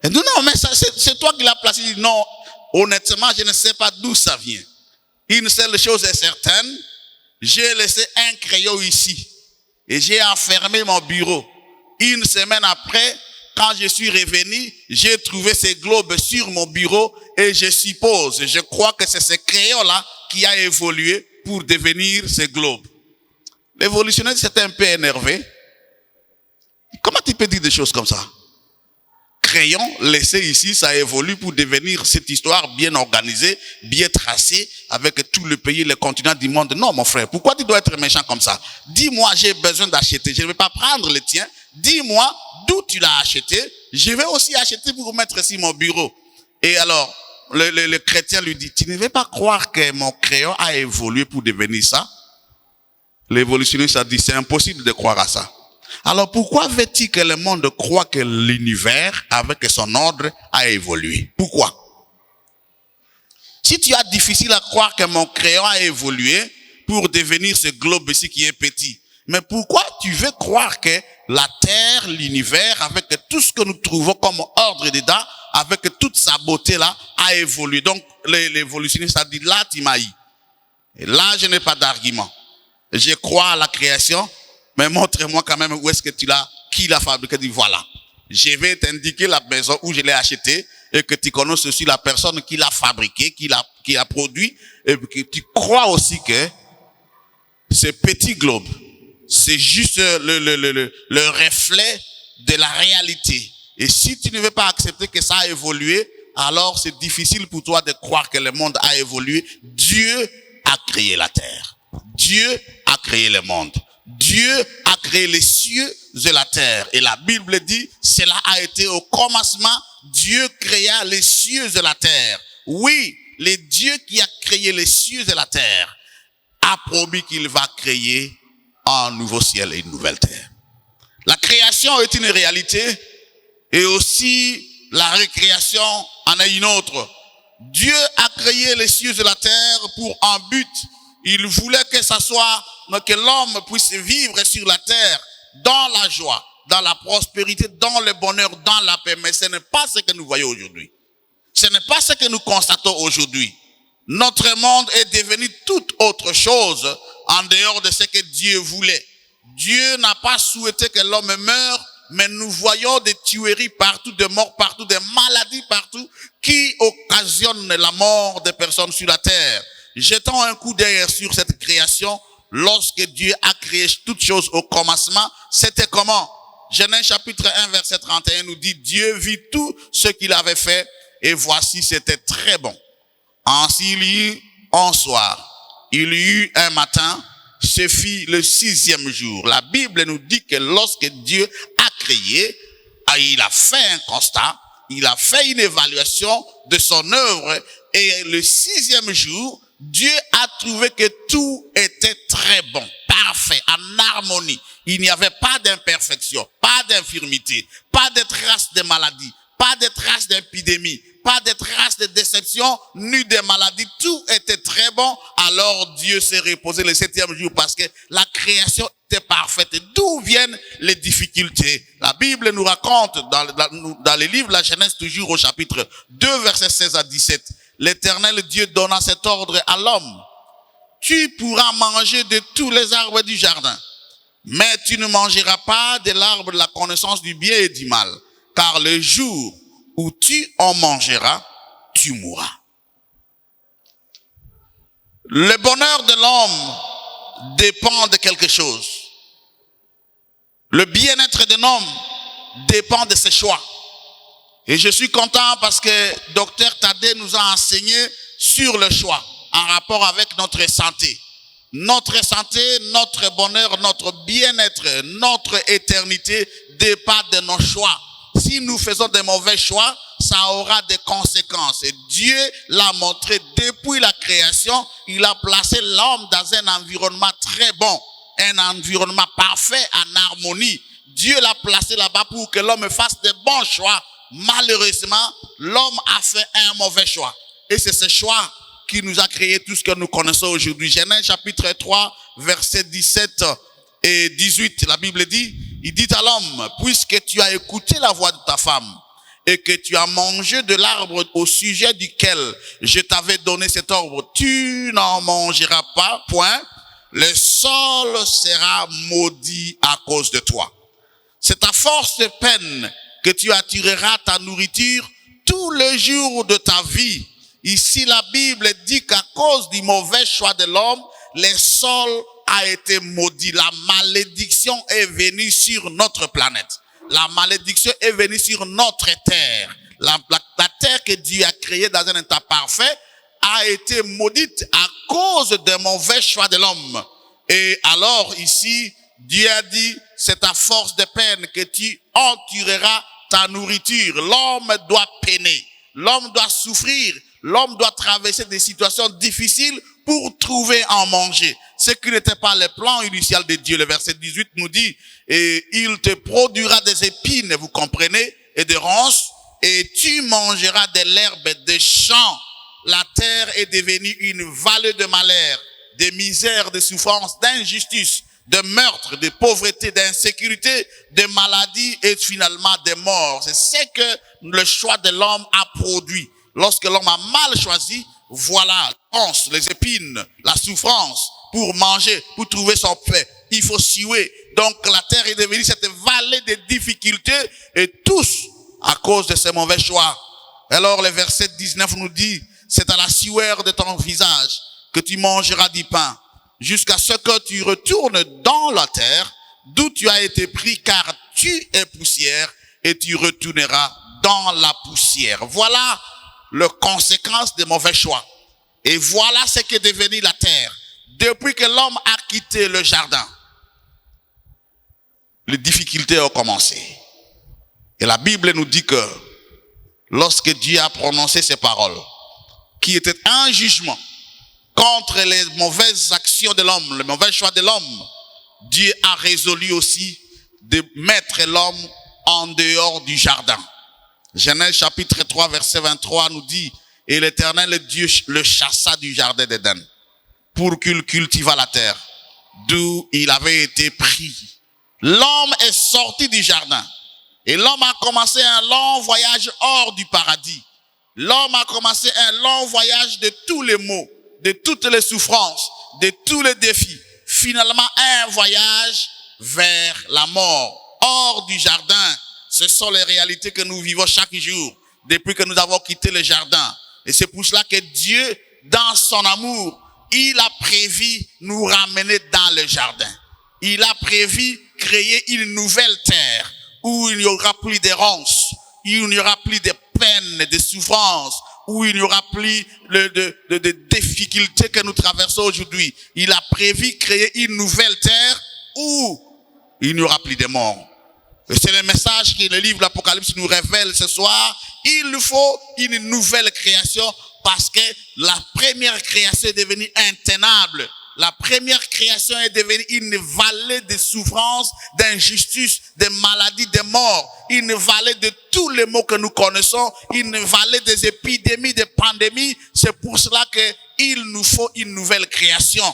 Et dit, non, mais c'est toi qui l'as placé. Il dit, non, honnêtement, je ne sais pas d'où ça vient. Une seule chose est certaine, j'ai laissé un crayon ici et j'ai enfermé mon bureau. Une semaine après, quand je suis revenu, j'ai trouvé ces globes sur mon bureau et je suppose, je crois que c'est ce crayon-là qui a évolué pour devenir ce globe. L'évolutionniste s'était un peu énervé. Comment tu peux dire des choses comme ça? Crayon laissé ici, ça évolue pour devenir cette histoire bien organisée, bien tracée, avec tout le pays, le continent du monde. Non, mon frère, pourquoi tu dois être méchant comme ça? Dis-moi, j'ai besoin d'acheter. Je ne vais pas prendre le tien, dis-moi d'où tu l'as acheté, je vais aussi acheter pour mettre sur mon bureau. Et alors, le chrétien lui dit, tu ne veux pas croire que mon crayon a évolué pour devenir ça? L'évolutionniste a dit, c'est impossible de croire à ça. Alors pourquoi veux-tu que le monde croit que l'univers, avec son ordre, a évolué? Pourquoi? Si tu as difficile à croire que mon crayon a évolué pour devenir ce globe ici qui est petit, mais pourquoi tu veux croire que la Terre, l'univers, avec tout ce que nous trouvons comme ordre dedans, avec toute sa beauté là, a évolué? Donc l'évolutionniste a dit, là tu m'as eu. Et là je n'ai pas d'argument. Je crois à la création, mais montre-moi quand même où est-ce que tu l'as, qui l'a fabriqué. Dit voilà, je vais t'indiquer la maison où je l'ai acheté et que tu connaisses aussi la personne qui l'a fabriqué, qui l'a produit, et que tu crois aussi que ce petit globe, c'est juste le reflet de la réalité. Et si tu ne veux pas accepter que ça a évolué, alors c'est difficile pour toi de croire que le monde a évolué. Dieu a créé la terre. Dieu a créé le monde. Dieu a créé les cieux et la terre. Et la Bible dit, cela a été au commencement, Dieu créa les cieux et la terre. Oui, le Dieu qui a créé les cieux et la terre a promis qu'il va créer un nouveau ciel et une nouvelle terre. La création est une réalité et aussi la récréation en est une autre. Dieu a créé les cieux et la terre pour un but. Il voulait que ça soit, que l'homme puisse vivre sur la terre dans la joie, dans la prospérité, dans le bonheur, dans la paix. Mais ce n'est pas ce que nous voyons aujourd'hui. Ce n'est pas ce que nous constatons aujourd'hui. Notre monde est devenu toute autre chose en dehors de ce que Dieu voulait. Dieu n'a pas souhaité que l'homme meure, mais nous voyons des tueries partout, des morts partout, des maladies partout qui occasionnent la mort des personnes sur la terre. Jetons un coup d'œil sur cette création. Lorsque Dieu a créé toutes choses au commencement, c'était comment? Genèse chapitre 1 verset 31 nous dit, Dieu vit tout ce qu'il avait fait et voici c'était très bon. Ainsi il y eut un soir, il y eut un matin, ce fut le 6e jour. La Bible nous dit que lorsque Dieu a créé, il a fait un constat, il a fait une évaluation de son œuvre et le 6e jour, Dieu a trouvé que tout était très bon, parfait, en harmonie. Il n'y avait pas d'imperfection, pas d'infirmité, pas de traces de maladie, pas de traces d'épidémie, pas de traces de déception, ni de maladie. Tout était très bon. Alors Dieu s'est reposé le 7e jour parce que la création était parfaite. D'où viennent les difficultés? La Bible nous raconte dans les livres, la Genèse toujours au chapitre 2, versets 16 à 17. L'Éternel Dieu donna cet ordre à l'homme. Tu pourras manger de tous les arbres du jardin, mais tu ne mangeras pas de l'arbre de la connaissance du bien et du mal, car le jour où tu en mangeras, tu mourras. Le bonheur de l'homme dépend de quelque chose. Le bien-être de l'homme dépend de ses choix. Et je suis content parce que Dr Tadé nous a enseigné sur le choix en rapport avec notre santé. Notre santé, notre bonheur, notre bien-être, notre éternité dépend de nos choix. Si nous faisons des mauvais choix, ça aura des conséquences. Et Dieu l'a montré depuis la création. Il a placé l'homme dans un environnement très bon, un environnement parfait, en harmonie. Dieu l'a placé là-bas pour que l'homme fasse des bons choix. Malheureusement, l'homme a fait un mauvais choix. Et c'est ce choix qui nous a créé tout ce que nous connaissons aujourd'hui. Genèse chapitre 3, versets 17 et 18. La Bible dit, il dit à l'homme, puisque tu as écouté la voix de ta femme et que tu as mangé de l'arbre au sujet duquel je t'avais donné cet ordre, tu n'en mangeras pas, point. Le sol sera maudit à cause de toi. C'est à force de peine que tu attireras ta nourriture tous les jours de ta vie. Ici, la Bible dit qu'à cause du mauvais choix de l'homme, le sol a été maudit. La malédiction est venue sur notre planète. La malédiction est venue sur notre terre. La terre que Dieu a créée dans un état parfait a été maudite à cause du mauvais choix de l'homme. Et alors ici, Dieu a dit, c'est à force de peine que tu endureras ta nourriture. L'homme doit peiner, l'homme doit souffrir, l'homme doit traverser des situations difficiles pour trouver à en manger. Ce qui n'était pas le plan initial de Dieu. Le verset 18 nous dit, et il te produira des épines, vous comprenez, et des ronces, et tu mangeras de l'herbe des champs. La terre est devenue une vallée de malheur, de misère, de souffrance, d'injustice, de meurtre, de pauvreté, d'insécurité, de maladie et finalement de mort. C'est ce que le choix de l'homme a produit. Lorsque l'homme a mal choisi, voilà, les épines, la souffrance pour manger, pour trouver son pain. Il faut suer. Donc la terre est devenue cette vallée de difficultés et tous à cause de ces mauvais choix. Alors le verset 19 nous dit, c'est à la sueur de ton visage que tu mangeras du pain, jusqu'à ce que tu retournes dans la terre, d'où tu as été pris, car tu es poussière, et tu retourneras dans la poussière. Voilà les conséquences des mauvais choix. Et voilà ce qu'est devenu la terre. Depuis que l'homme a quitté le jardin, les difficultés ont commencé. Et la Bible nous dit que lorsque Dieu a prononcé ces paroles, qui étaient un jugement contre les mauvaises actions de l'homme, les mauvais choix de l'homme, Dieu a résolu aussi de mettre l'homme en dehors du jardin. Genèse chapitre 3 verset 23 nous dit, et l'Éternel Dieu le chassa du jardin d'Éden pour qu'il cultivât la terre, d'où il avait été pris. L'homme est sorti du jardin et l'homme a commencé un long voyage hors du paradis. L'homme a commencé un long voyage de tous les maux, de toutes les souffrances, de tous les défis. Finalement, un voyage vers la mort. Hors du jardin, ce sont les réalités que nous vivons chaque jour, depuis que nous avons quitté le jardin. Et c'est pour cela que Dieu, dans son amour, il a prévu nous ramener dans le jardin. Il a prévu créer une nouvelle terre où il n'y aura plus de ronces, où il n'y aura plus de peines, de souffrances, où il n'y aura plus de difficultés que nous traversons aujourd'hui. Il a prévu créer une nouvelle terre où il n'y aura plus de mort. Et c'est le message que le livre de l'Apocalypse nous révèle ce soir. Il nous faut une nouvelle création parce que la première création est devenue intenable. La première création est devenue une vallée de souffrance, d'injustice, de maladie, de mort. Une vallée de tous les maux que nous connaissons. Une vallée des épidémies, des pandémies. C'est pour cela qu'il nous faut une nouvelle création.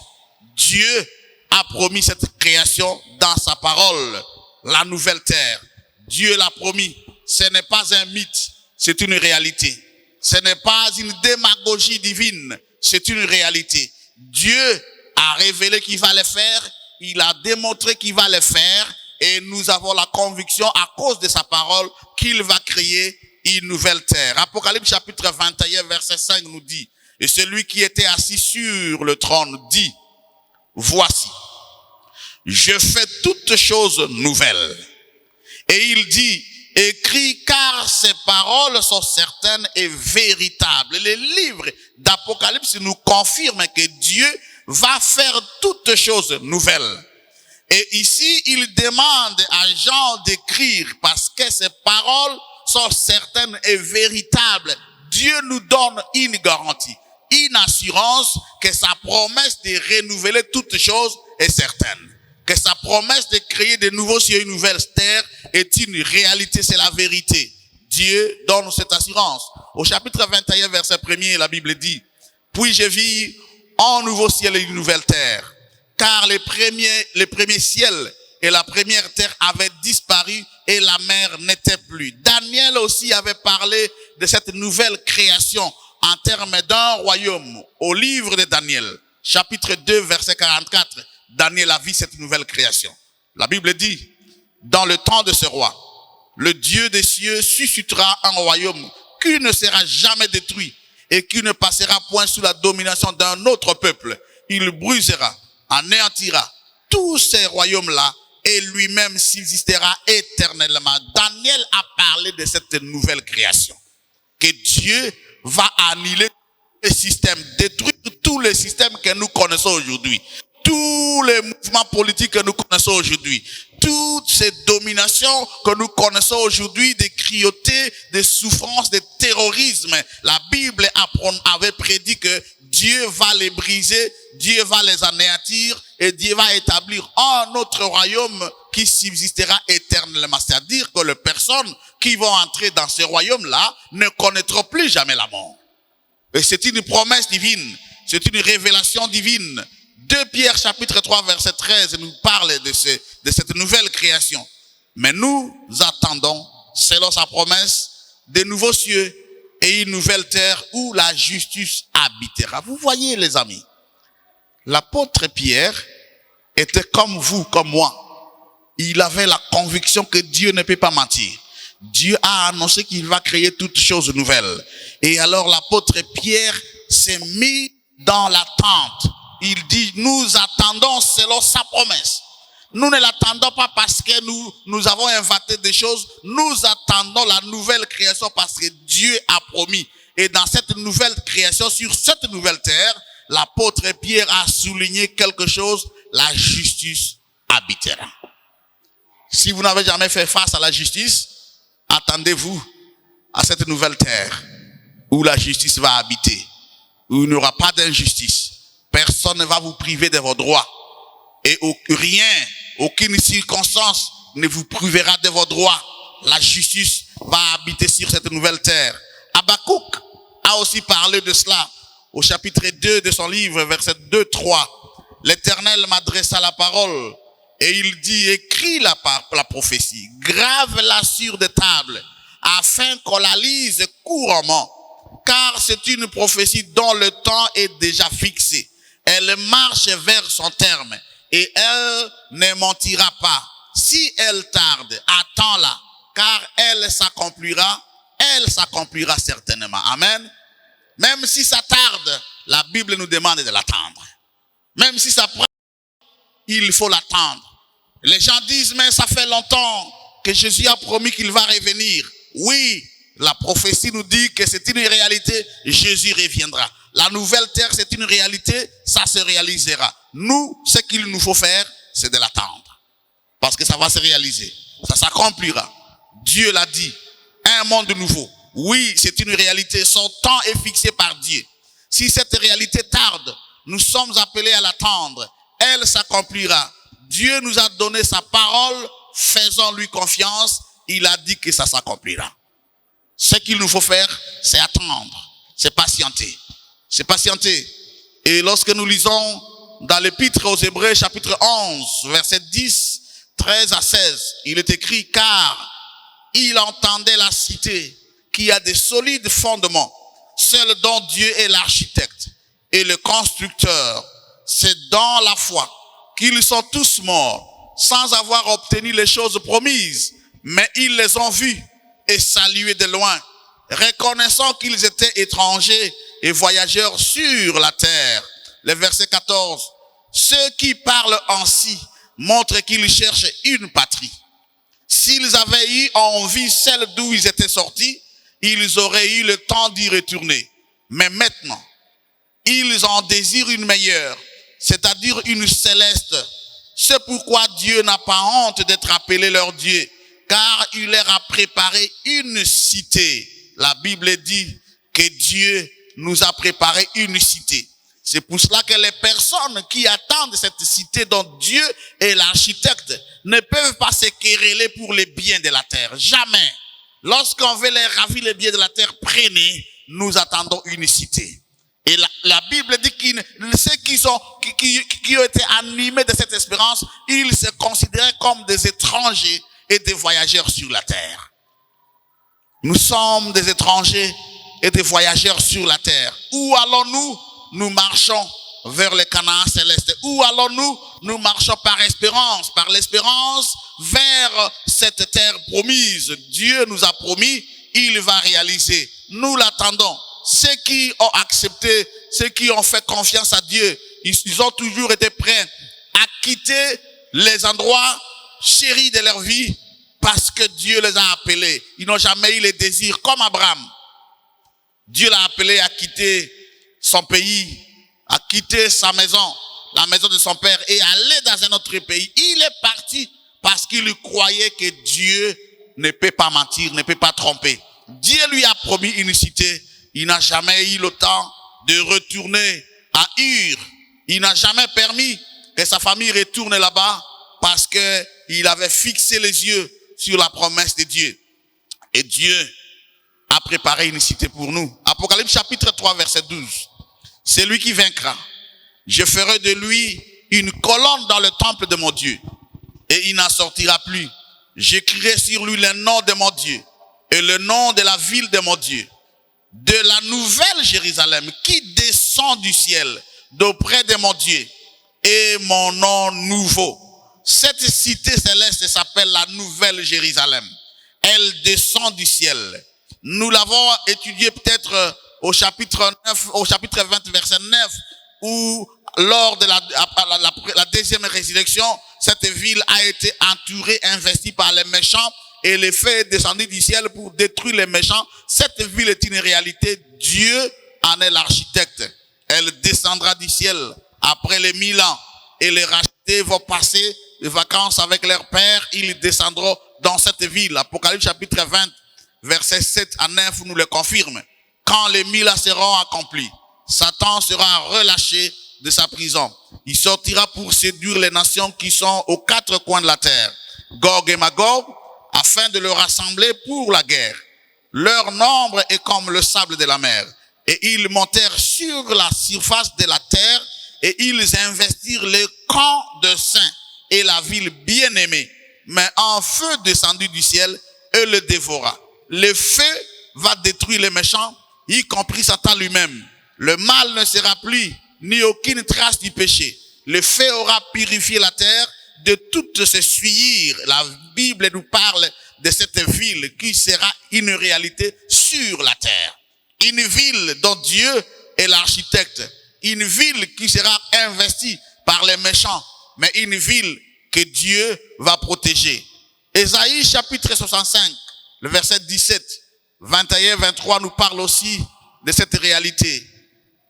Dieu a promis cette création dans sa parole. La nouvelle terre. Dieu l'a promis. Ce n'est pas un mythe, c'est une réalité. Ce n'est pas une démagogie divine, c'est une réalité. Dieu a révélé qu'il va le faire, il a démontré qu'il va le faire, et nous avons la conviction à cause de sa parole qu'il va créer une nouvelle terre. Apocalypse chapitre 21 verset 5 nous dit, et celui qui était assis sur le trône dit, voici, je fais toutes choses nouvelles. Et il dit, écrit, car ces paroles sont certaines et véritables. Les livres d'Apocalypse nous confirment que Dieu va faire toutes choses nouvelles. Et ici, il demande à Jean d'écrire parce que ces paroles sont certaines et véritables. Dieu nous donne une garantie, une assurance que sa promesse de renouveler toutes choses est certaine. Que sa promesse de créer de nouveaux cieux et une nouvelle terre est une réalité, c'est la vérité. Dieu donne cette assurance. Au chapitre 21, verset 1er, la Bible dit, puis je vis un nouveau ciel et une nouvelle terre, car les premiers ciels et la première terre avaient disparu et la mer n'était plus. Daniel aussi avait parlé de cette nouvelle création en termes d'un royaume. Au livre de Daniel, chapitre 2, verset 44, Daniel a vu cette nouvelle création. La Bible dit, dans le temps de ce roi, le Dieu des cieux suscitera un royaume qui ne sera jamais détruit et qui ne passera point sous la domination d'un autre peuple. Il brisera, anéantira tous ces royaumes-là et lui-même subsistera éternellement. Daniel a parlé de cette nouvelle création. Que Dieu va annuler les systèmes, détruire tous les systèmes que nous connaissons aujourd'hui. tous les mouvements politiques que nous connaissons aujourd'hui, toutes ces dominations que nous connaissons aujourd'hui, des cruautés, des souffrances, des terrorismes, la Bible avait prédit que Dieu va les briser, Dieu va les anéantir et Dieu va établir un autre royaume qui subsistera éternellement. C'est-à-dire que les personnes qui vont entrer dans ce royaume-là ne connaîtront plus jamais la mort. Et c'est une promesse divine, c'est une révélation divine. 2 Pierre chapitre 3 verset 13 nous parle de cette nouvelle création. Mais nous attendons, selon sa promesse, de nouveaux cieux et une nouvelle terre où la justice habitera. Vous voyez les amis, l'apôtre Pierre était comme vous, comme moi. Il avait la conviction que Dieu ne peut pas mentir. Dieu a annoncé qu'il va créer toutes choses nouvelles. Et alors l'apôtre Pierre s'est mis dans l'attente. Il dit, nous attendons selon sa promesse. Nous ne l'attendons pas parce que nous avons inventé des choses. Nous attendons la nouvelle création parce que Dieu a promis. Et dans cette nouvelle création, sur cette nouvelle terre, l'apôtre Pierre a souligné quelque chose, la justice habitera. Si vous n'avez jamais fait face à la justice, attendez-vous à cette nouvelle terre où la justice va habiter, où il n'y aura pas d'injustice. Personne ne va vous priver de vos droits. Et rien, aucune circonstance ne vous privera de vos droits. La justice va habiter sur cette nouvelle terre. Habakkuk a aussi parlé de cela au chapitre 2 de son livre, verset 2-3. L'Éternel m'adressa la parole et il dit, écris la prophétie, grave-la sur des tables, afin qu'on la lise couramment. Car c'est une prophétie dont le temps est déjà fixé. Elle marche vers son terme et elle ne mentira pas. Si elle tarde, attends-la, car elle s'accomplira certainement. Amen. Même si ça tarde, la Bible nous demande de l'attendre. Même si ça prend, il faut l'attendre. Les gens disent, mais ça fait longtemps que Jésus a promis qu'il va revenir. Oui, la prophétie nous dit que c'est une réalité, Jésus reviendra. La nouvelle terre, c'est une réalité, ça se réalisera. Nous, ce qu'il nous faut faire, c'est de l'attendre. Parce que ça va se réaliser. Ça s'accomplira. Dieu l'a dit. Un monde nouveau. Oui, c'est une réalité. Son temps est fixé par Dieu. Si cette réalité tarde, nous sommes appelés à l'attendre. Elle s'accomplira. Dieu nous a donné sa parole. Faisons-lui confiance. Il a dit que ça s'accomplira. Ce qu'il nous faut faire, c'est attendre. C'est patienter. C'est patienter. Et lorsque nous lisons dans l'épître aux Hébreux, chapitre 11, verset 10, 13 à 16, il est écrit, car il entendait la cité qui a des solides fondements, celle dont Dieu est l'architecte et le constructeur. C'est dans la foi qu'ils sont tous morts, sans avoir obtenu les choses promises, mais ils les ont vus et salués de loin, reconnaissant qu'ils étaient étrangers et voyageurs sur la terre. Le verset 14. Ceux qui parlent ainsi montrent qu'ils cherchent une patrie. S'ils avaient eu envie celle d'où ils étaient sortis, ils auraient eu le temps d'y retourner. Mais maintenant, ils en désirent une meilleure, c'est-à-dire une céleste. C'est pourquoi Dieu n'a pas honte d'être appelé leur Dieu, car il leur a préparé une cité. La Bible dit que Dieu nous a préparé une cité. C'est pour cela que les personnes qui attendent cette cité dont Dieu est l'architecte ne peuvent pas se quereller pour les biens de la terre. Jamais. Lorsqu'on veut les ravir les biens de la terre, prenez, nous attendons une cité. Et la Bible dit que ceux qui ont été animés de cette espérance, ils se considéraient comme des étrangers et des voyageurs sur la terre. Nous sommes des étrangers et des voyageurs sur la terre. Où allons-nous? Nous marchons vers le Canaan céleste. Où allons-nous? Nous marchons par espérance, vers cette terre promise. Dieu nous a promis, il va réaliser. Nous l'attendons. Ceux qui ont accepté, ceux qui ont fait confiance à Dieu, ils ont toujours été prêts à quitter les endroits chéris de leur vie parce que Dieu les a appelés. Ils n'ont jamais eu les désirs comme Abraham. Dieu l'a appelé à quitter son pays, à quitter sa maison. la maison de son père et aller dans un autre pays. Il est parti parce qu'il croyait que Dieu ne peut pas mentir, ne peut pas tromper. Dieu lui a promis une cité. Il n'a jamais eu le temps de retourner à Ur. Il n'a jamais permis que sa famille retourne là-bas parce que il avait fixé les yeux sur la promesse de Dieu. Et Dieu a préparé une cité pour nous. Apocalypse chapitre 3 verset 12. C'est lui qui vaincra. Je ferai de lui une colonne dans le temple de mon Dieu. Et il n'en sortira plus. J'écrirai sur lui le nom de mon Dieu et le nom de la ville de mon Dieu, de la nouvelle Jérusalem qui descend du ciel d'auprès de mon Dieu et mon nom nouveau. Cette cité céleste s'appelle la nouvelle Jérusalem. Elle descend du ciel. Nous l'avons étudié peut-être au chapitre 9, au chapitre 20 verset 9, où lors de la deuxième résurrection, cette ville a été entourée, investie par les méchants, et le feu est descendu du ciel pour détruire les méchants. Cette ville est une réalité. Dieu en est l'architecte. Elle descendra du ciel après les 1000 ans, et les rachetés vont passer les vacances avec leur père. Ils descendront dans cette ville. Apocalypse chapitre 20, versets 7 à 9 nous le confirme. Quand les 1000 ans seront accomplis, Satan sera relâché de sa prison. Il sortira pour séduire les nations qui sont aux quatre coins de la terre, Gog et Magog, afin de les rassembler pour la guerre. Leur nombre est comme le sable de la mer. Et ils montèrent sur la surface de la terre et ils investirent les camps de saints et la ville bien-aimée. Mais un feu descendu du ciel et le dévora. Le feu va détruire les méchants, y compris Satan lui-même. Le mal ne sera plus, ni aucune trace du péché. Le feu aura purifié la terre de toutes ses souillures. La Bible nous parle de cette ville qui sera une réalité sur la terre. Une ville dont Dieu est l'architecte. Une ville qui sera investie par les méchants, mais une ville que Dieu va protéger. Ésaïe chapitre 65, le verset 17, 21, 23 nous parle aussi de cette réalité.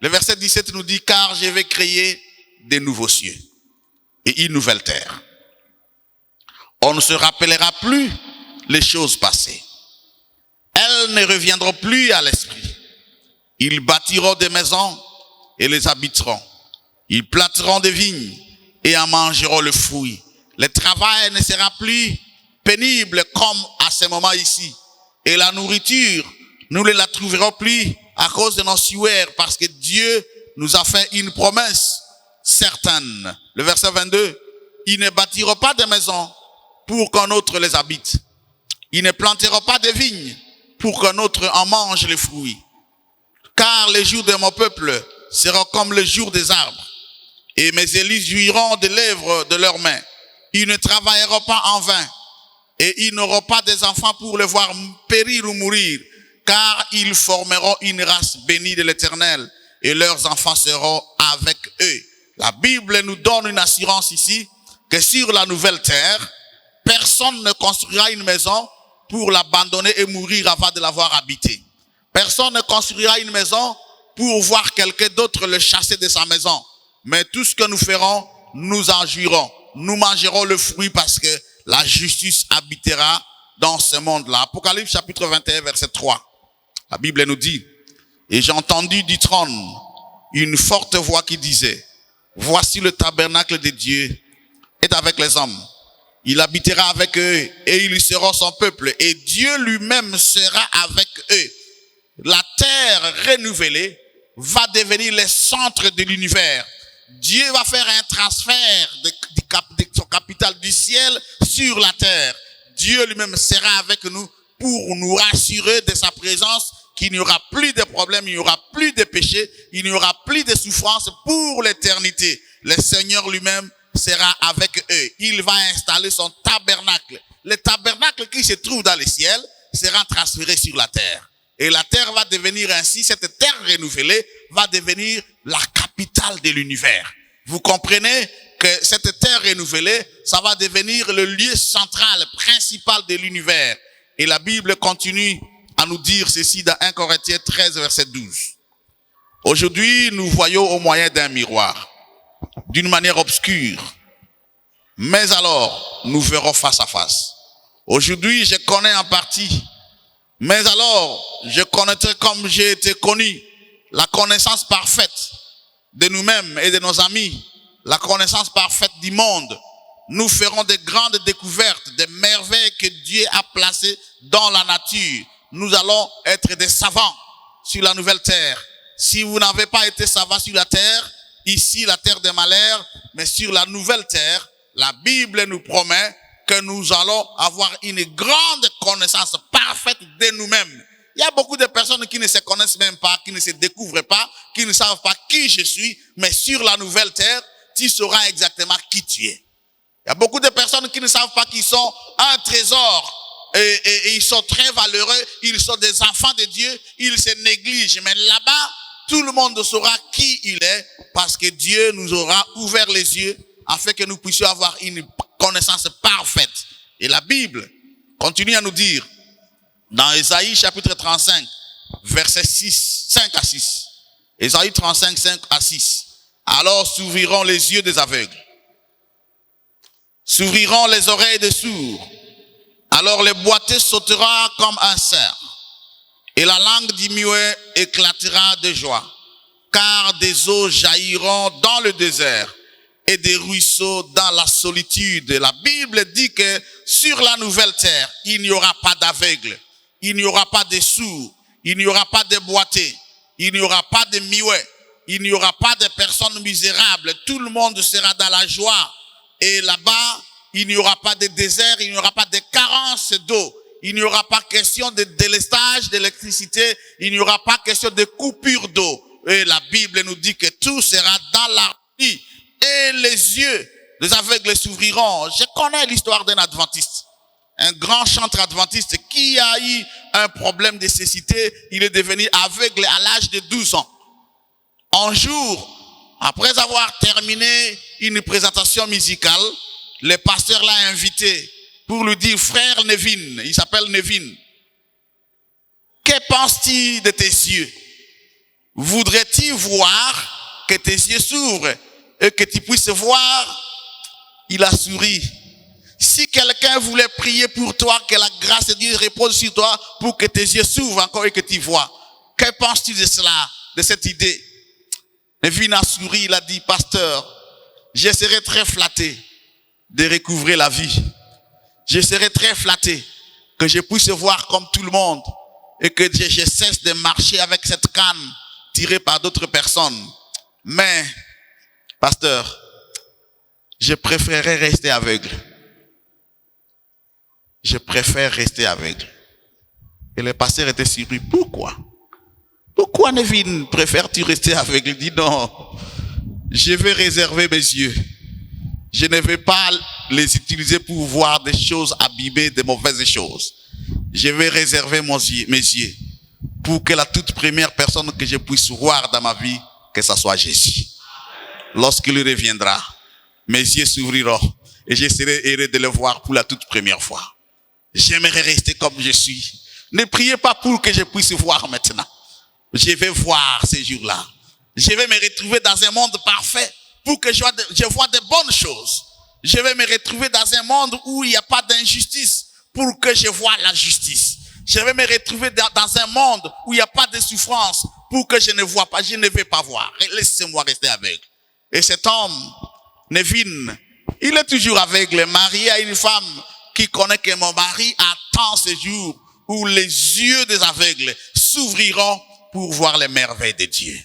Le verset 17 nous dit, car je vais créer des nouveaux cieux et une nouvelle terre. On ne se rappellera plus les choses passées. Elles ne reviendront plus à l'esprit. Ils bâtiront des maisons et les habiteront. Ils planteront des vignes et en mangeront le fruit. Le travail ne sera plus pénible comme à ce moment ici. Et la nourriture, nous ne la trouverons plus à cause de nos sueurs, parce que Dieu nous a fait une promesse certaine. Le verset 22, ils ne bâtiront pas de maisons pour qu'un autre les habite. Ils ne planteront pas de vignes pour qu'un autre en mange les fruits. Car les jours de mon peuple seront comme les jours des arbres, et mes élus jouiront de l'œuvre de leurs mains. Ils ne travailleront pas en vain, et ils n'auront pas des enfants pour les voir périr ou mourir, car ils formeront une race bénie de l'Éternel, et leurs enfants seront avec eux. La Bible nous donne une assurance ici, que sur la nouvelle terre, personne ne construira une maison pour l'abandonner et mourir avant de l'avoir habitée. Personne ne construira une maison pour voir quelqu'un d'autre le chasser de sa maison. Mais tout ce que nous ferons, nous en jouirons. Nous mangerons le fruit parce que la justice habitera dans ce monde-là. Apocalypse chapitre 21, verset 3. La Bible nous dit, et j'ai entendu du trône une forte voix qui disait, voici le tabernacle de Dieu est avec les hommes. Il habitera avec eux et ils seront son peuple et Dieu lui-même sera avec eux. La terre renouvelée va devenir le centre de l'univers. Dieu va faire un transfert de son capital du ciel sur la terre. Dieu lui-même sera avec nous pour nous rassurer de sa présence, qu'il n'y aura plus de problèmes, il n'y aura plus de péché, il n'y aura plus de souffrance pour l'éternité. Le Seigneur lui-même sera avec eux. Il va installer son tabernacle. Le tabernacle qui se trouve dans le ciel sera transféré sur la terre. Et la terre va devenir ainsi, cette terre renouvelée va devenir la capitale de l'univers. Vous comprenez que cette terre renouvelée, ça va devenir le lieu central, principal de l'univers. Et la Bible continue à nous dire ceci dans 1 Corinthiens 13, verset 12. Aujourd'hui, nous voyons au moyen d'un miroir. d'une manière obscure. Mais alors, nous verrons face à face. Aujourd'hui, je connais en partie. Mais alors, je connaîtrai comme j'ai été connu, la connaissance parfaite de nous-mêmes et de nos amis, la connaissance parfaite du monde. Nous ferons des grandes découvertes, des merveilles que Dieu a placées dans la nature. Nous allons être des savants sur la nouvelle terre. Si vous n'avez pas été savant sur la terre, ici la terre des malheurs, mais sur la nouvelle terre, la Bible nous promet que nous allons avoir une grande connaissance parfaite de nous-mêmes. Il y a beaucoup de personnes qui ne se connaissent même pas, qui ne se découvrent pas, qui ne savent pas qui je suis, mais sur la nouvelle terre, tu sauras exactement qui tu es. Il y a beaucoup de personnes qui ne savent pas qu'ils sont un trésor et ils sont très valeureux, ils sont des enfants de Dieu, ils se négligent. Mais là-bas, tout le monde saura qui il est parce que Dieu nous aura ouvert les yeux afin que nous puissions avoir une connaissance parfaite. Et la Bible continue à nous dire, dans Ésaïe chapitre 35, versets 5 à 6. Ésaïe 35, 5 à 6. Alors s'ouvriront les yeux des aveugles, s'ouvriront les oreilles des sourds. Alors le boiteux sautera comme un cerf, et la langue du muet éclatera de joie. Car des eaux jailliront dans le désert, et des ruisseaux dans la solitude. La Bible dit que sur la nouvelle terre, il n'y aura pas d'aveugles, il n'y aura pas de sourds, il n'y aura pas de boiteux, il n'y aura pas de muets, il n'y aura pas de personnes misérables. Tout le monde sera dans la joie. Et là-bas, il n'y aura pas de désert, il n'y aura pas de carence d'eau. Il n'y aura pas question de délestage d'électricité, il n'y aura pas question de coupure d'eau. Et la Bible nous dit que tout sera dans l'harmonie. Et les yeux des aveugles s'ouvriront. Je connais l'histoire d'un adventiste, un grand chanteur adventiste qui a eu un problème de cécité. Il est devenu aveugle à l'âge de 12 ans. Un jour, après avoir terminé une présentation musicale, le pasteur l'a invité pour lui dire, frère Nevin, il s'appelle Nevin, que penses-tu de tes yeux? Voudrais-tu voir que tes yeux s'ouvrent et que tu puisses voir? Il a souri. Si quelqu'un voulait prier pour toi, que la grâce de Dieu repose sur toi pour que tes yeux s'ouvrent encore et que tu vois. Que penses-tu de cela, de cette idée? Nevin a souri, il a dit, pasteur, je serais très flatté de recouvrir la vie. Je serais très flatté que je puisse voir comme tout le monde et que je cesse de marcher avec cette canne tirée par d'autres personnes. Mais, pasteur, je préférerais rester aveugle. Je préfère rester aveugle. Et le pasteur était surpris. Pourquoi? Pourquoi, Nevin, préfères-tu rester aveugle? Il dit non, je vais réserver mes yeux. Je ne vais pas les utiliser pour voir des choses abîmées, des mauvaises choses. Je vais réserver mes yeux pour que la toute première personne que je puisse voir dans ma vie, que ce soit Jésus. Lorsqu'il reviendra, mes yeux s'ouvriront et je serai heureux de le voir pour la toute première fois. J'aimerais rester comme je suis. Ne priez pas pour que je puisse voir maintenant. Je vais voir ces jours-là. Je vais me retrouver dans un monde parfait pour que je vois de bonnes choses. Je vais me retrouver dans un monde où il n'y a pas d'injustice pour que je vois la justice. Je vais me retrouver dans un monde où il n'y a pas de souffrance pour que je ne vois pas, je ne vais pas voir. Laissez-moi rester aveugle. Et cet homme, Nevin, il est toujours aveugle, marié à une femme qui connaît que mon mari attend ce jour où les yeux des aveugles s'ouvriront pour voir les merveilles de Dieu.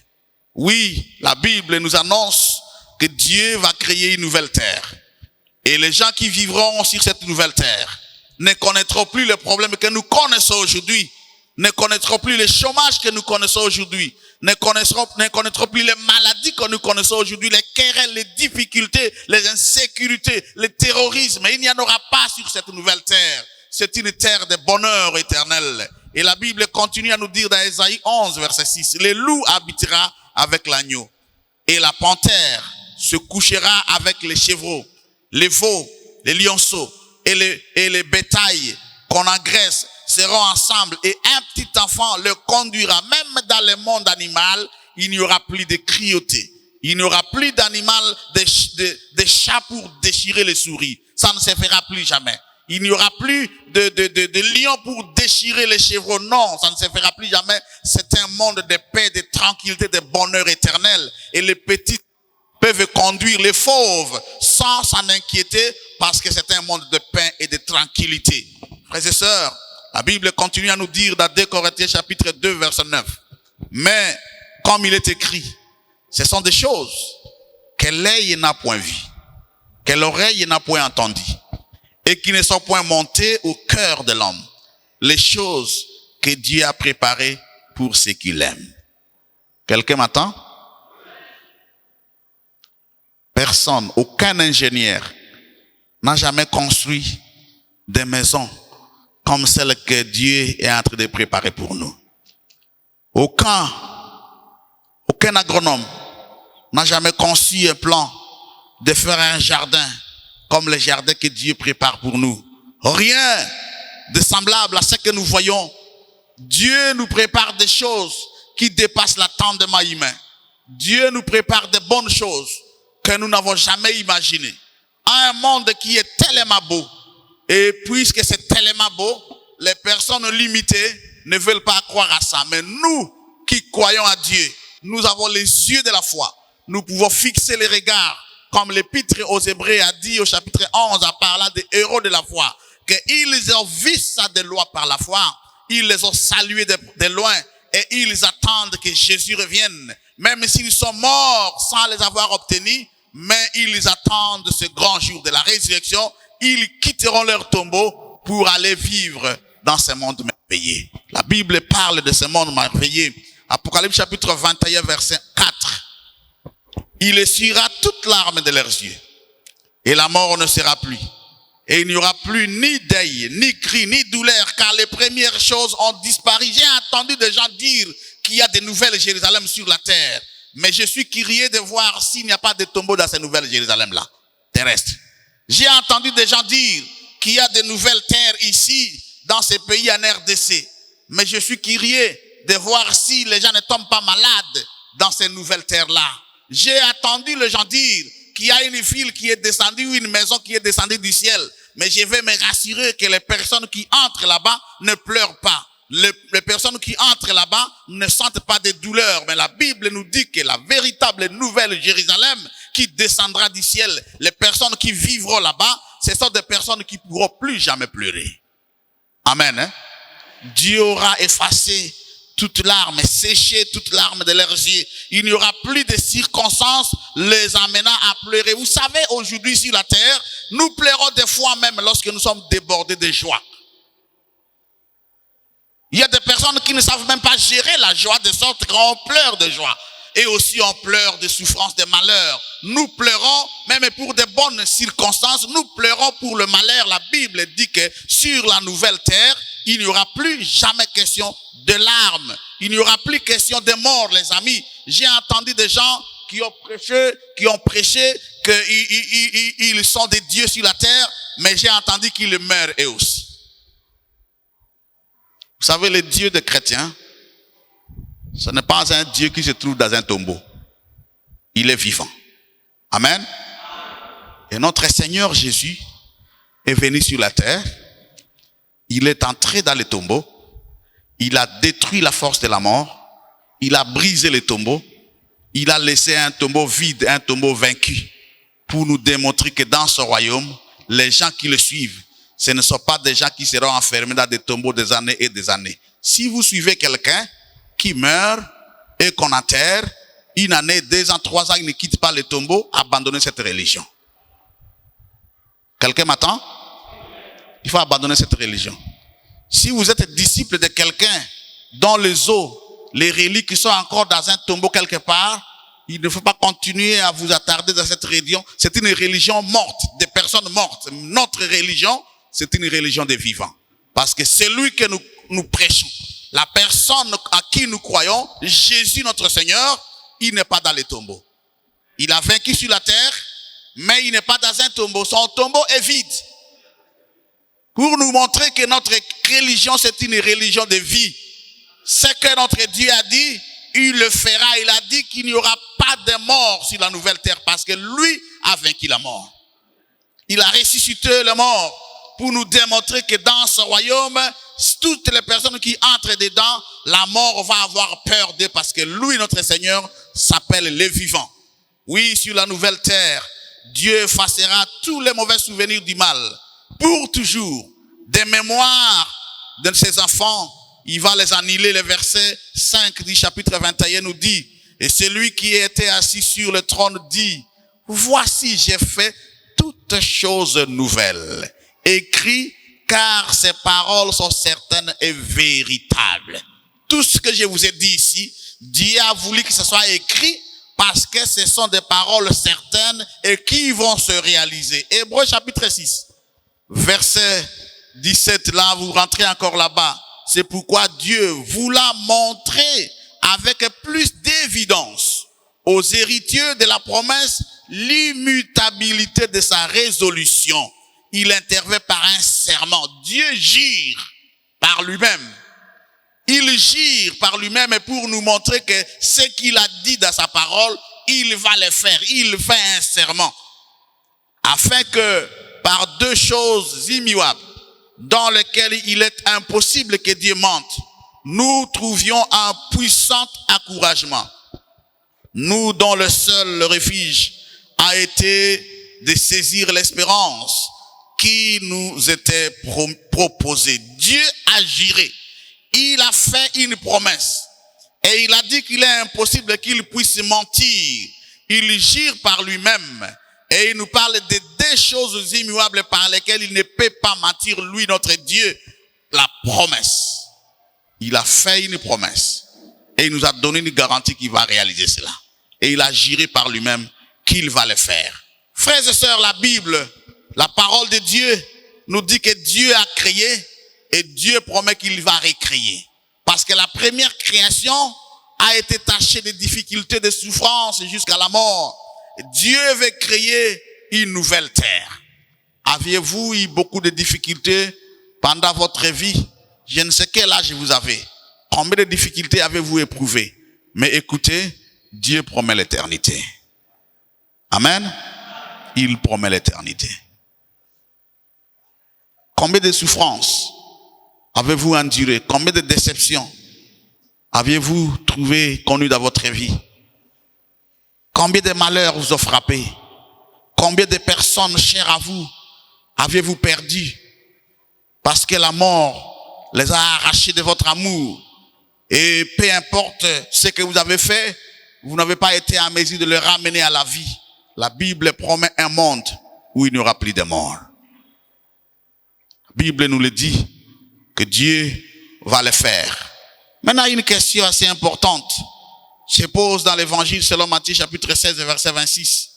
Oui, la Bible nous annonce que Dieu va créer une nouvelle terre. Et les gens qui vivront sur cette nouvelle terre ne connaîtront plus les problèmes que nous connaissons aujourd'hui, ne connaîtront plus le chômage que nous connaissons aujourd'hui, ne connaîtront plus les maladies que nous connaissons aujourd'hui, les querelles, les difficultés, les insécurités, le terrorisme. Il n'y en aura pas sur cette nouvelle terre. C'est une terre de bonheur éternel. Et la Bible continue à nous dire dans Ésaïe 11, verset 6, le loup habitera avec l'agneau et la panthère se couchera avec les chevreaux, les veaux, les lionceaux et les bétails qu'on engraisse seront ensemble et un petit enfant le conduira. Même dans le monde animal, il n'y aura plus de cruauté, Il n'y aura plus d'animal, de chats pour déchirer les souris. Ça ne se fera plus jamais. Il n'y aura plus de lions pour déchirer les chevreaux. Non, ça ne se fera plus jamais. C'est un monde de paix, de tranquillité, de bonheur éternel. Et les petits peuvent conduire les fauves sans s'en inquiéter parce que c'est un monde de paix et de tranquillité. Frères et sœurs, la Bible continue à nous dire dans 2 Corinthiens chapitre 2 verset 9. Mais, comme il est écrit, ce sont des choses que l'œil n'a point vues, que l'oreille n'a point entendues, et qui ne sont point montées au cœur de l'homme. Les choses que Dieu a préparées pour ceux qui l'aiment. Quelqu'un m'attend? Personne, aucun ingénieur n'a jamais construit des maisons comme celle que Dieu est en train de préparer pour nous. Aucun agronome n'a jamais conçu un plan de faire un jardin comme le jardin que Dieu prépare pour nous. Rien de semblable à ce que nous voyons. Dieu nous prépare des choses qui dépassent l'attendement humain. Dieu nous prépare de bonnes choses que nous n'avons jamais imaginées. Un monde qui est tellement beau. Et puisque c'est tellement beau, les personnes limitées ne veulent pas croire à ça. Mais nous qui croyons à Dieu, nous avons les yeux de la foi. Nous pouvons fixer les regards, comme l'épître aux Hébreux a dit au chapitre 11, en parlant des héros de la foi, qu'ils ont vu ça de loin par la foi, ils les ont salués de loin, et ils attendent que Jésus revienne. Même s'ils sont morts sans les avoir obtenus, mais ils attendent ce grand jour de la résurrection, ils quitteront leur tombeau pour aller vivre dans ce monde merveilleux. La Bible parle de ce monde merveilleux. Apocalypse chapitre 21 verset 4. Il essuiera toute larme de leurs yeux. Et la mort ne sera plus. Et il n'y aura plus ni deuil, ni cri, ni douleur, car les premières choses ont disparu. J'ai entendu des gens dire qu'il y a de nouvelles Jérusalem sur la terre. Mais je suis curieux de voir s'il n'y a pas de tombeau dans ces nouvelles Jérusalem-là, terrestre. J'ai entendu des gens dire qu'il y a de nouvelles terres ici, dans ces pays en RDC. Mais je suis curieux de voir si les gens ne tombent pas malades dans ces nouvelles terres-là. J'ai entendu les gens dire qu'il y a une ville qui est descendue, ou une maison qui est descendue du ciel. Mais je vais me rassurer que les personnes qui entrent là-bas ne pleurent pas. Les personnes qui entrent là-bas ne sentent pas de douleur. Mais la Bible nous dit que la véritable nouvelle Jérusalem qui descendra du ciel, les personnes qui vivront là-bas, ce sont des personnes qui ne pourront plus jamais pleurer. Amen. Hein? Dieu aura effacé toute larme, séché toute larme de leurs yeux. Il n'y aura plus de circonstances les amenant à pleurer. Vous savez, aujourd'hui sur la terre, nous pleurons des fois même lorsque nous sommes débordés de joie. Il y a des personnes qui ne savent même pas gérer la joie, de sorte qu'on pleure de joie. Et aussi on pleure de souffrance, de malheur. Nous pleurons même pour de bonnes circonstances. Nous pleurons pour le malheur. La Bible dit que sur la nouvelle terre, il n'y aura plus jamais question de larmes. Il n'y aura plus question de mort, les amis. J'ai entendu des gens qui ont prêché qu'ils sont des dieux sur la terre, mais j'ai entendu qu'ils meurent eux aussi. Vous savez, le Dieu des chrétiens, ce n'est pas un Dieu qui se trouve dans un tombeau. Il est vivant. Amen. Et notre Seigneur Jésus est venu sur la terre. Il est entré dans le tombeau. Il a détruit la force de la mort. Il a brisé le tombeau. Il a laissé un tombeau vide, un tombeau vaincu, pour nous démontrer que dans ce royaume, les gens qui le suivent, ce ne sont pas des gens qui seront enfermés dans des tombeaux des années et des années. Si vous suivez quelqu'un qui meurt et qu'on enterre, une année, 2 ans, 3 ans, il ne quitte pas le tombeau, abandonnez cette religion. Quelqu'un m'attend? Il faut abandonner cette religion. Si vous êtes disciple de quelqu'un dont les os, les reliques sont encore dans un tombeau quelque part, il ne faut pas continuer à vous attarder dans cette religion. C'est une religion morte, des personnes mortes. Notre religion, c'est une religion des vivants. Parce que celui que nous prêchons, la personne à qui nous croyons, Jésus notre Seigneur, il n'est pas dans les tombeaux. Il a vaincu sur la terre, mais il n'est pas dans un tombeau. Son tombeau est vide. Pour nous montrer que notre religion, c'est une religion de vie. C'est que notre Dieu a dit il le fera. Il a dit qu'il n'y aura pas de mort sur la nouvelle terre parce que lui a vaincu la mort. Il a ressuscité le mort pour nous démontrer que dans ce royaume, toutes les personnes qui entrent dedans, la mort va avoir peur d'eux parce que lui, notre Seigneur, s'appelle le vivant. Oui, sur la nouvelle terre, Dieu effacera tous les mauvais souvenirs du mal pour toujours. Des mémoires de ses enfants, il va les annihiler. Le verset 5 du chapitre 21 nous dit, et celui qui était assis sur le trône dit, voici j'ai fait toutes choses nouvelles. Écrit, car ces paroles sont certaines et véritables. Tout ce que je vous ai dit ici, Dieu a voulu que ce soit écrit parce que ce sont des paroles certaines et qui vont se réaliser. Hébreux chapitre 6, verset 17, là, vous rentrez encore là-bas. C'est pourquoi Dieu vous l'a montré avec plus d'évidence aux héritiers de la promesse, l'immutabilité de sa résolution. Il intervient par un serment. Dieu gire par lui-même. Il gire par lui-même pour nous montrer que ce qu'il a dit dans sa parole, il va le faire. Il fait un serment. Afin que par deux choses immuables, dans lesquelles il est impossible que Dieu mente, nous trouvions un puissant encouragement. Nous dont le seul refuge a été de saisir l'espérance qui nous était proposée. Dieu a juré. Il a fait une promesse. Et il a dit qu'il est impossible qu'il puisse mentir. Il jure par lui-même. Et il nous parle de deux choses immuables par lesquelles il ne peut pas mentir, lui, notre Dieu. La promesse. Il a fait une promesse. Et il nous a donné une garantie qu'il va réaliser cela. Et il a juré par lui-même qu'il va le faire. Frères et sœurs, la Bible, la parole de Dieu nous dit que Dieu a créé et Dieu promet qu'il va recréer. Parce que la première création a été tachée de difficultés, de souffrances jusqu'à la mort. Dieu veut créer une nouvelle terre. Aviez-vous eu beaucoup de difficultés pendant votre vie? Je ne sais quel âge vous avez. Combien de difficultés avez-vous éprouvé? Mais écoutez, Dieu promet l'éternité. Amen. Il promet l'éternité. Combien de souffrances avez-vous enduré? Combien de déceptions avez-vous connu dans votre vie? Combien de malheurs vous ont frappé? Combien de personnes chères à vous avez-vous perdu? Parce que la mort les a arrachés de votre amour. Et peu importe ce que vous avez fait, vous n'avez pas été en mesure de le ramener à la vie. La Bible promet un monde où il n'y aura plus de mort. La Bible nous le dit que Dieu va le faire. Maintenant, une question assez importante se pose dans l'évangile selon Matthieu chapitre 16 verset 26.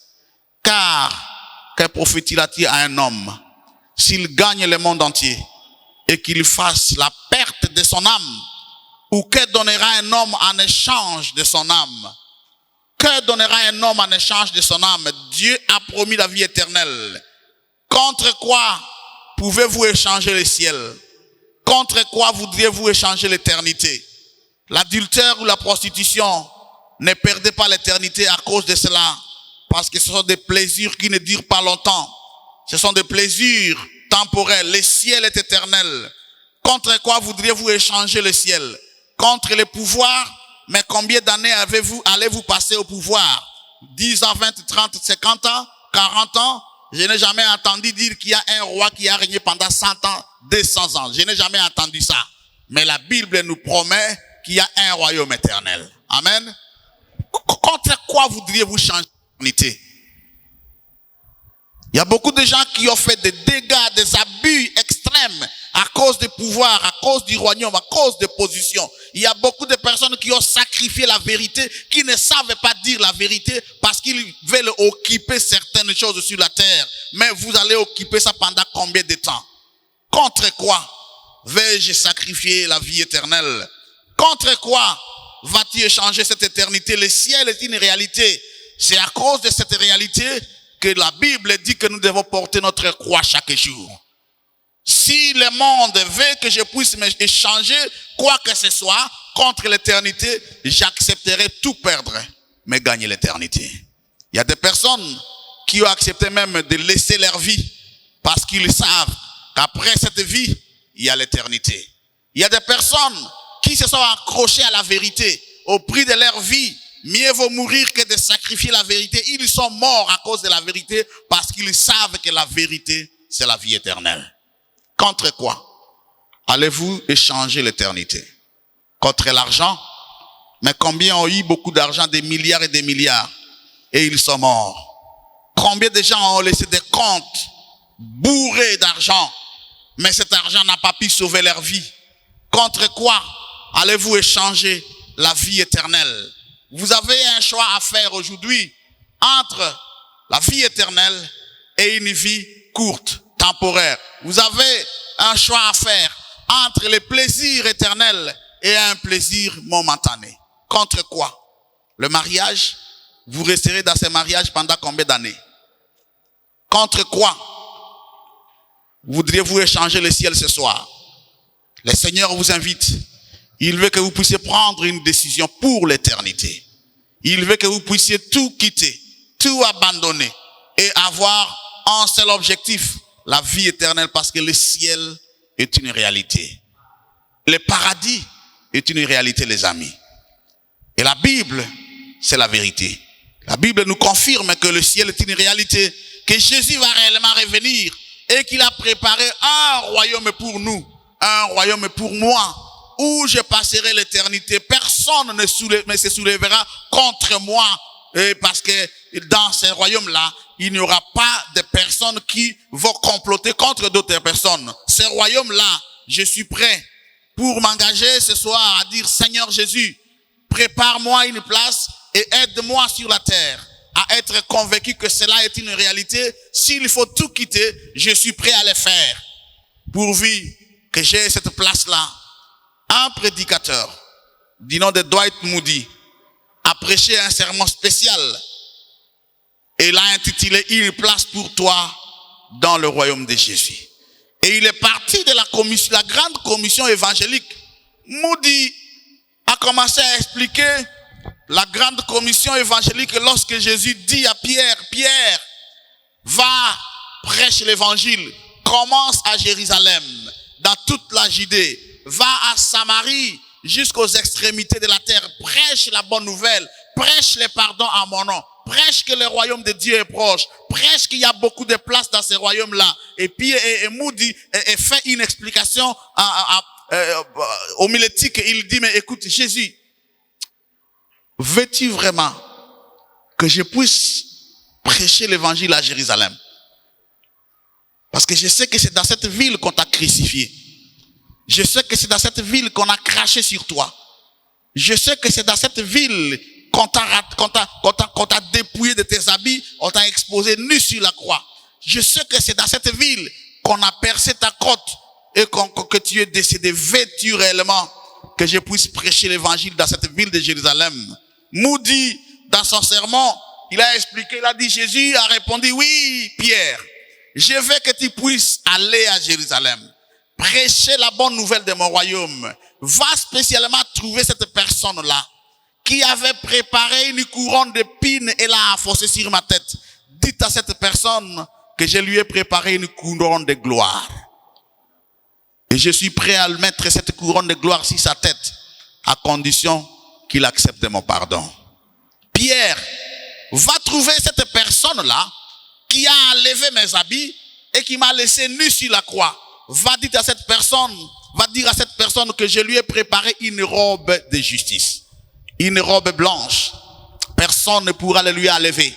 Car, que profitera-t-il à un homme s'il gagne le monde entier et qu'il fasse la perte de son âme? Ou que donnera un homme en échange de son âme? Que donnera un homme en échange de son âme? Dieu a promis la vie éternelle. Contre quoi pouvez-vous échanger le ciel? Contre quoi voudriez-vous échanger l'éternité? L'adultère ou la prostitution, ne perdez pas l'éternité à cause de cela. Parce que ce sont des plaisirs qui ne durent pas longtemps. Ce sont des plaisirs temporels. Le ciel est éternel. Contre quoi voudriez-vous échanger le ciel? Contre le pouvoir? Mais combien d'années allez-vous passer au pouvoir? 10 ans, 20, 30, 50 ans, 40 ans? Je n'ai jamais entendu dire qu'il y a un roi qui a régné pendant 100 ans, 200 ans. Je n'ai jamais entendu ça. Mais la Bible nous promet qu'il y a un royaume éternel. Amen. Contre quoi voudriez-vous changer l'humanité? Il y a beaucoup de gens qui ont fait des dégâts, des abus extrêmes à cause du pouvoir, à cause du royaume, à cause des positions. Il y a beaucoup de personnes qui ont sacrifié la vérité, qui ne savent pas dire la vérité parce qu'ils veulent occuper certaines choses sur la terre. Mais vous allez occuper ça pendant combien de temps? Contre quoi vais-je sacrifier la vie éternelle? Contre quoi vas-tu échanger cette éternité? Le ciel est une réalité. C'est à cause de cette réalité que la Bible dit que nous devons porter notre croix chaque jour. Si le monde veut que je puisse échanger quoi que ce soit contre l'éternité, j'accepterai tout perdre, mais gagner l'éternité. Il y a des personnes qui ont accepté même de laisser leur vie parce qu'ils savent qu'après cette vie, il y a l'éternité. Il y a des personnes qui se sont accrochées à la vérité au prix de leur vie. Mieux vaut mourir que de sacrifier la vérité. Ils sont morts à cause de la vérité parce qu'ils savent que la vérité, c'est la vie éternelle. Contre quoi allez-vous échanger l'éternité? Contre l'argent? Mais combien ont eu beaucoup d'argent, des milliards et des milliards, et ils sont morts? Combien de gens ont laissé des comptes bourrés d'argent, mais cet argent n'a pas pu sauver leur vie? Contre quoi allez-vous échanger la vie éternelle? Vous avez un choix à faire aujourd'hui entre la vie éternelle et une vie courte, temporaire. Vous avez un choix à faire entre les plaisirs éternels et un plaisir momentané. Contre quoi? Le mariage, vous resterez dans ce mariage pendant combien d'années? Contre quoi voudriez-vous échanger le ciel ce soir? Le Seigneur vous invite. Il veut que vous puissiez prendre une décision pour l'éternité. Il veut que vous puissiez tout quitter, tout abandonner et avoir un seul objectif, la vie éternelle, parce que le ciel est une réalité. Le paradis est une réalité, les amis. Et la Bible, c'est la vérité. La Bible nous confirme que le ciel est une réalité, que Jésus va réellement revenir et qu'il a préparé un royaume pour nous, un royaume pour moi, où je passerai l'éternité. Personne ne se soulèvera contre moi, parce que dans ce royaume-là, il n'y aura pas de personnes qui vont comploter contre d'autres personnes. Ce royaume-là, je suis prêt pour m'engager ce soir à dire: Seigneur Jésus, prépare-moi une place et aide-moi sur la terre à être convaincu que cela est une réalité. S'il faut tout quitter, je suis prêt à le faire, pourvu que j'ai cette place-là. Un prédicateur du nom de Dwight Moody a prêché un sermon spécial et l'a intitulé « Une place pour toi dans le royaume de Jésus ». Et il est parti de la grande commission évangélique. Moody a commencé à expliquer la grande commission évangélique lorsque Jésus dit à Pierre: Pierre, va, prêche l'évangile, commence à Jérusalem, dans toute la Judée, va à Samarie, jusqu'aux extrémités de la terre, prêche la bonne nouvelle, prêche le pardon à mon nom, prêche que le royaume de Dieu est proche, prêche qu'il y a beaucoup de place dans ce royaume-là. Et puis Moody fait une explication homilétique. Il dit: mais écoute Jésus, veux-tu vraiment que je puisse prêcher l'évangile à Jérusalem? Parce que je sais que c'est dans cette ville qu'on t'a crucifié. Je sais que c'est dans cette ville qu'on a craché sur toi. Je sais que c'est dans cette ville qu'on t'a dépouillé de tes habits, on t'a exposé nu sur la croix. Je sais que c'est dans cette ville qu'on a percé ta côte et que tu es décédé. Veux-tu réellement que je puisse prêcher l'évangile dans cette ville de Jérusalem? Moody, dans son sermon, il a expliqué, il a dit: Jésus a répondu: oui, Pierre, je veux que tu puisses aller à Jérusalem, prêcher la bonne nouvelle de mon royaume. Va spécialement trouver cette personne-là qui avait préparé une couronne d'épines et l'a enfoncée sur ma tête. Dites à cette personne que je lui ai préparé une couronne de gloire. Et je suis prêt à mettre cette couronne de gloire sur sa tête, à condition qu'il accepte mon pardon. Pierre, va trouver cette personne-là qui a enlevé mes habits et qui m'a laissé nu sur la croix. Va dire à cette personne que je lui ai préparé une robe de justice, une robe blanche. Personne ne pourra le lui enlever.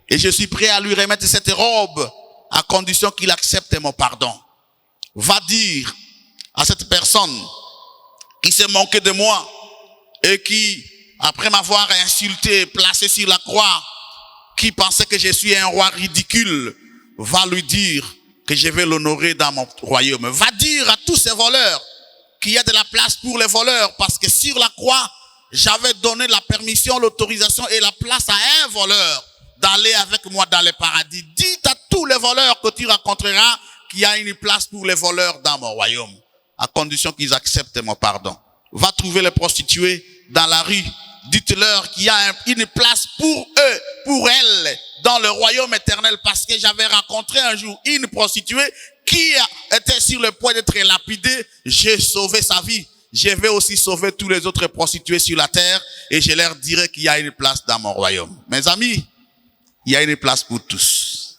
Et je suis prêt à lui remettre cette robe à condition qu'il accepte mon pardon. Va dire à cette personne qui s'est moqué de moi et qui, après m'avoir insulté, placé sur la croix, qui pensait que je suis un roi ridicule, va lui dire que je vais l'honorer dans mon royaume. Va dire à tous ces voleurs qu'il y a de la place pour les voleurs, parce que sur la croix, j'avais donné la permission, l'autorisation et la place à un voleur d'aller avec moi dans le paradis. Dites à tous les voleurs que tu rencontreras qu'il y a une place pour les voleurs dans mon royaume, à condition qu'ils acceptent mon pardon. Va trouver les prostituées dans la rue. Dites-leur qu'il y a une place pour eux, pour elles, dans le royaume éternel, parce que j'avais rencontré un jour une prostituée qui était sur le point d'être lapidée. J'ai sauvé sa vie. Je vais aussi sauver tous les autres prostituées sur la terre et je leur dirai qu'il y a une place dans mon royaume. Mes amis, il y a une place pour tous.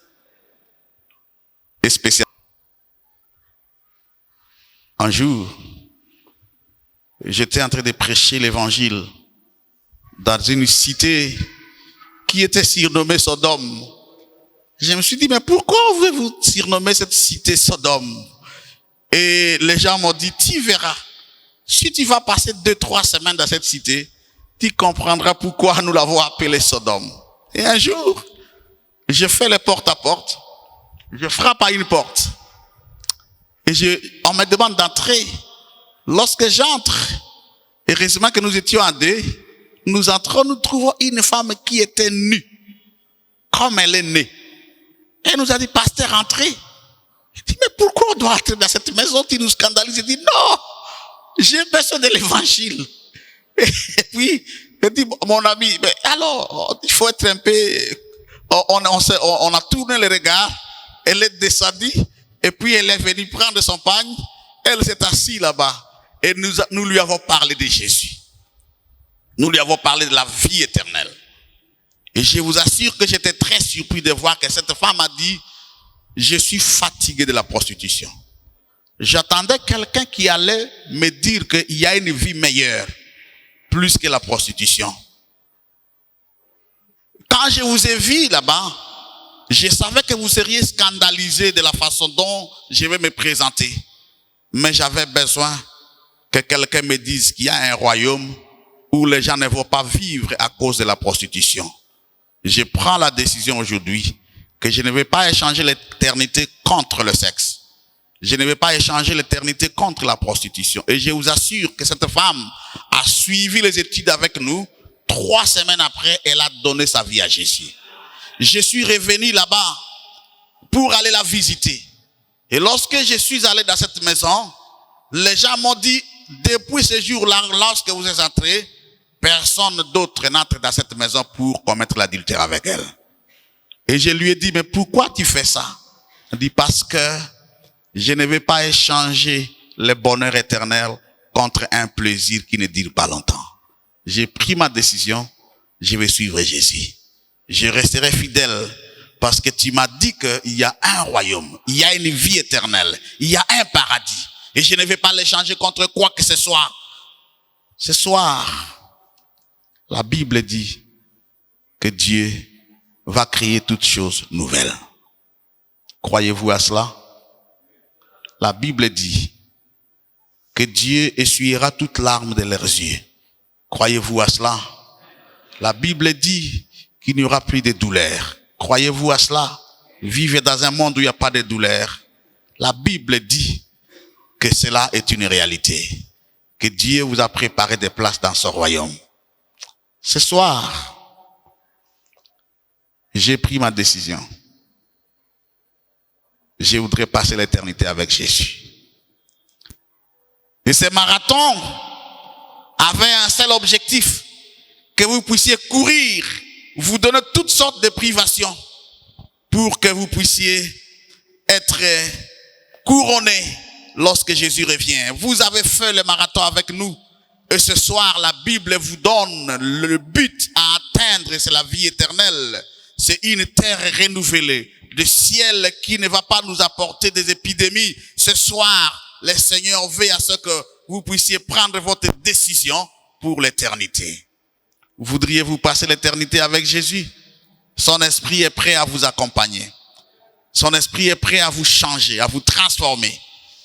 Et spécialement. Un jour, j'étais en train de prêcher l'évangile dans une cité qui était surnommée Sodome. Je me suis dit, mais pourquoi vous surnommer cette cité Sodome? Et les gens m'ont dit, tu verras. Si tu vas passer 2-3 semaines dans cette cité, tu comprendras pourquoi nous l'avons appelée Sodome. Et un jour, je fais le porte-à-porte. Je frappe à une porte. Et on me demande d'entrer. Lorsque j'entre, heureusement que nous étions en deux, nous entrons, nous trouvons une femme qui était nue, comme elle est née. Elle nous a dit, pasteur, entrez. Je dis, mais pourquoi on doit entrer dans cette maison qui nous scandalise? Je dis, non, j'ai besoin de l'évangile. Et puis, je dis, mon ami, mais alors, il faut être un peu, on a tourné le regard, elle est descendue, et puis elle est venue prendre son pagne, elle s'est assise là-bas, et nous lui avons parlé de Jésus. Nous lui avons parlé de la vie éternelle. Et je vous assure que j'étais très surpris de voir que cette femme a dit, je suis fatigué de la prostitution. J'attendais quelqu'un qui allait me dire qu'il y a une vie meilleure, plus que la prostitution. Quand je vous ai vu là-bas, je savais que vous seriez scandalisés de la façon dont je vais me présenter. Mais j'avais besoin que quelqu'un me dise qu'il y a un royaume où les gens ne vont pas vivre à cause de la prostitution. Je prends la décision aujourd'hui que je ne vais pas échanger l'éternité contre le sexe. Je ne vais pas échanger l'éternité contre la prostitution. Et je vous assure que cette femme a suivi les études avec nous. 3 semaines après, elle a donné sa vie à Jésus. Je suis revenu là-bas pour aller la visiter. Et lorsque je suis allé dans cette maison, les gens m'ont dit, depuis ce jour-là, lorsque vous êtes entrés, personne d'autre n'entre dans cette maison pour commettre l'adultère avec elle. Et je lui ai dit, mais pourquoi tu fais ça? Il dit, parce que je ne vais pas échanger le bonheur éternel contre un plaisir qui ne dure pas longtemps. J'ai pris ma décision, je vais suivre Jésus. Je resterai fidèle parce que tu m'as dit qu'il y a un royaume, il y a une vie éternelle, il y a un paradis. Et je ne vais pas l'échanger contre quoi que ce soit. Ce soir, la Bible dit que Dieu va créer toutes choses nouvelles. Croyez-vous à cela? La Bible dit que Dieu essuiera toutes larmes de leurs yeux. Croyez-vous à cela? La Bible dit qu'il n'y aura plus de douleur. Croyez-vous à cela? Vivez dans un monde où il n'y a pas de douleur. La Bible dit que cela est une réalité. Que Dieu vous a préparé des places dans son royaume. Ce soir, j'ai pris ma décision. Je voudrais passer l'éternité avec Jésus. Et ce marathon avait un seul objectif, que vous puissiez courir, vous donner toutes sortes de privations pour que vous puissiez être couronné lorsque Jésus revient. Vous avez fait le marathon avec nous et ce soir la Bible vous donne le but à atteindre, c'est la vie éternelle. C'est une terre renouvelée, le ciel qui ne va pas nous apporter des épidémies. Ce soir, le Seigneur veut à ce que vous puissiez prendre votre décision pour l'éternité. Voudriez-vous passer l'éternité avec Jésus? Son esprit est prêt à vous accompagner. Son esprit est prêt à vous changer, à vous transformer.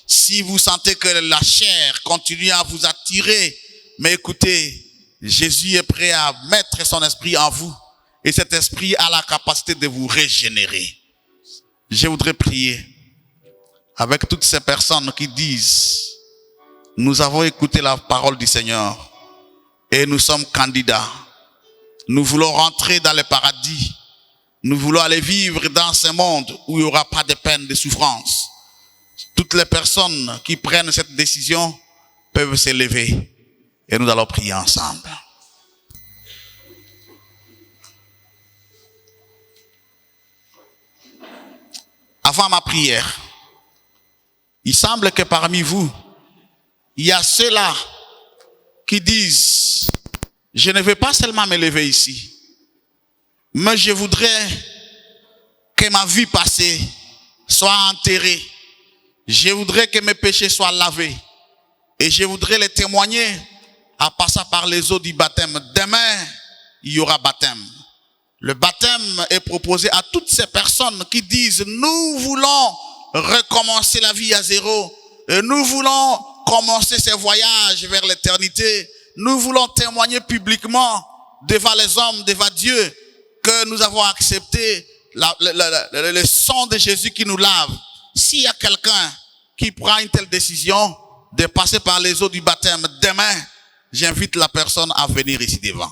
Si vous sentez que la chair continue à vous attirer, mais écoutez, Jésus est prêt à mettre son esprit en vous. Et cet esprit a la capacité de vous régénérer. Je voudrais prier avec toutes ces personnes qui disent, nous avons écouté la parole du Seigneur et nous sommes candidats. Nous voulons rentrer dans le paradis. Nous voulons aller vivre dans ce monde où il n'y aura pas de peine, de souffrance. Toutes les personnes qui prennent cette décision peuvent s'élever et nous allons prier ensemble. Avant ma prière, il semble que parmi vous, il y a ceux-là qui disent, je ne veux pas seulement m'élever ici, mais je voudrais que ma vie passée soit enterrée. Je voudrais que mes péchés soient lavés. Et je voudrais les témoigner en passant par les eaux du baptême. Demain, il y aura baptême. Le baptême est proposé à toutes ces personnes qui disent, nous voulons recommencer la vie à zéro. Et nous voulons commencer ces voyages vers l'éternité. Nous voulons témoigner publiquement devant les hommes, devant Dieu, que nous avons accepté le sang de Jésus qui nous lave. S'il y a quelqu'un qui prend une telle décision de passer par les eaux du baptême, demain, j'invite la personne à venir ici devant.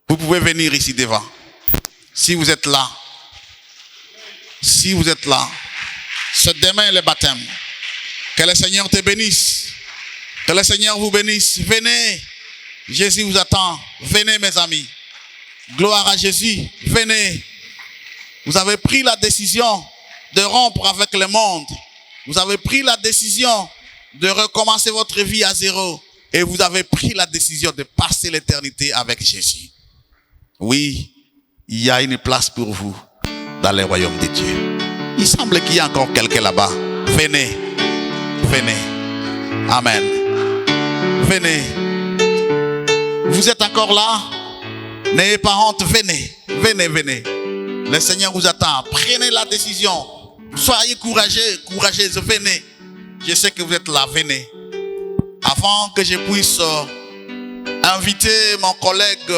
Vous pouvez venir ici devant. Si vous êtes là. Si vous êtes là. C'est demain le baptême. Que le Seigneur te bénisse. Que le Seigneur vous bénisse. Venez. Jésus vous attend. Venez mes amis. Gloire à Jésus. Venez. Vous avez pris la décision de rompre avec le monde. Vous avez pris la décision de recommencer votre vie à zéro. Et vous avez pris la décision de passer l'éternité avec Jésus. Oui, il y a une place pour vous dans le royaume de Dieu. Il semble qu'il y a encore quelqu'un là-bas. Venez. Venez. Amen. Venez. Vous êtes encore là? N'ayez pas honte. Venez. Venez, venez. Le Seigneur vous attend. Prenez la décision. Soyez courageux, courageuse. Venez. Je sais que vous êtes là. Venez. Avant que je puisse inviter mon collègue,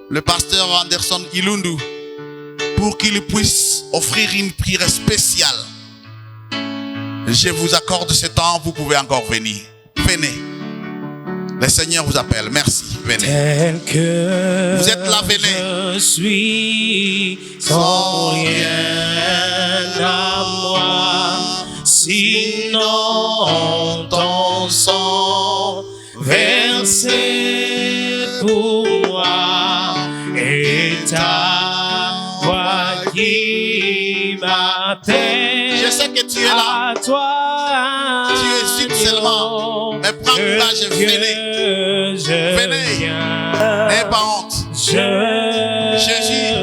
le pasteur Anderson Ilundu, pour qu'il puisse offrir une prière spéciale, je vous accorde ce temps. Vous pouvez encore venir. Venez. Le Seigneur vous appelle. Merci. Venez. Tel que vous êtes là, venez. Je suis sans rien à moi, sinon ton sang versé pour moi et ta voix qui m'appelle. Je sais que tu es là. À toi, tu hésites seulement. Mais prends courage et venez. Venez. N'ayez pas honte. Jésus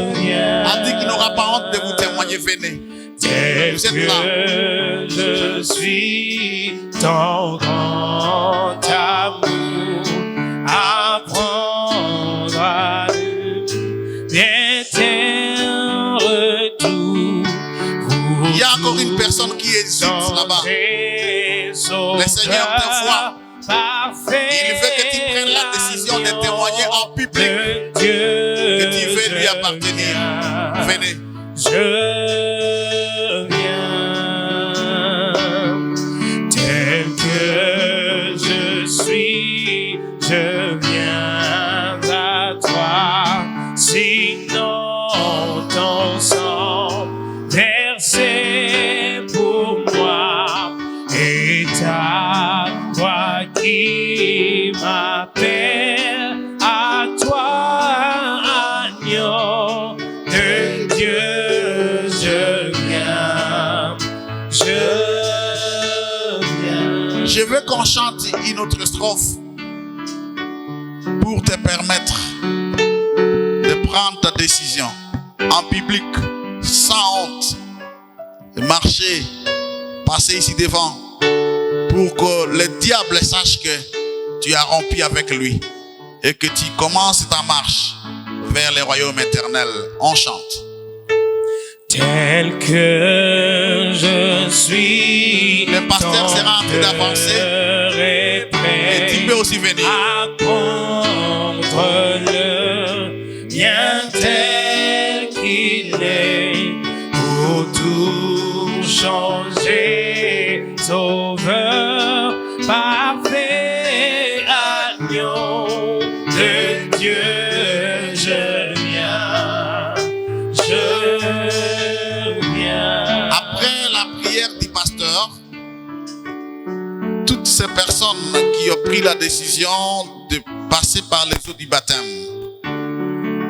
a dit qu'il n'aura pas honte de vous témoigner. Venez. Vous êtes là. Je suis ton grand amour, apprendre à retour. Il y a encore une personne qui hésite là-bas. Le Seigneur te voit. Il veut que tu prennes la décision de témoigner en public que tu veux lui appartenir. Venez. Je viens tel que je suis, je viens à toi. Sinon ton sang versé pour moi et ta voix qui m'appelle à toi, agneau de Dieu. Je veux qu'on chante une autre strophe pour te permettre de prendre ta décision en public, sans honte, de marcher, passer ici devant, pour que le diable sache que tu as rompu avec lui et que tu commences ta marche vers le royaume éternel. On chante. Tel que je suis, le pasteur sera en train d'avancer et tu peux aussi venir. Apprendre le bien tel qu'il est pour tout changer. Sauveur parfait, agneau de Dieu, je viens. ces personnes qui ont pris la décision de passer par les eaux du baptême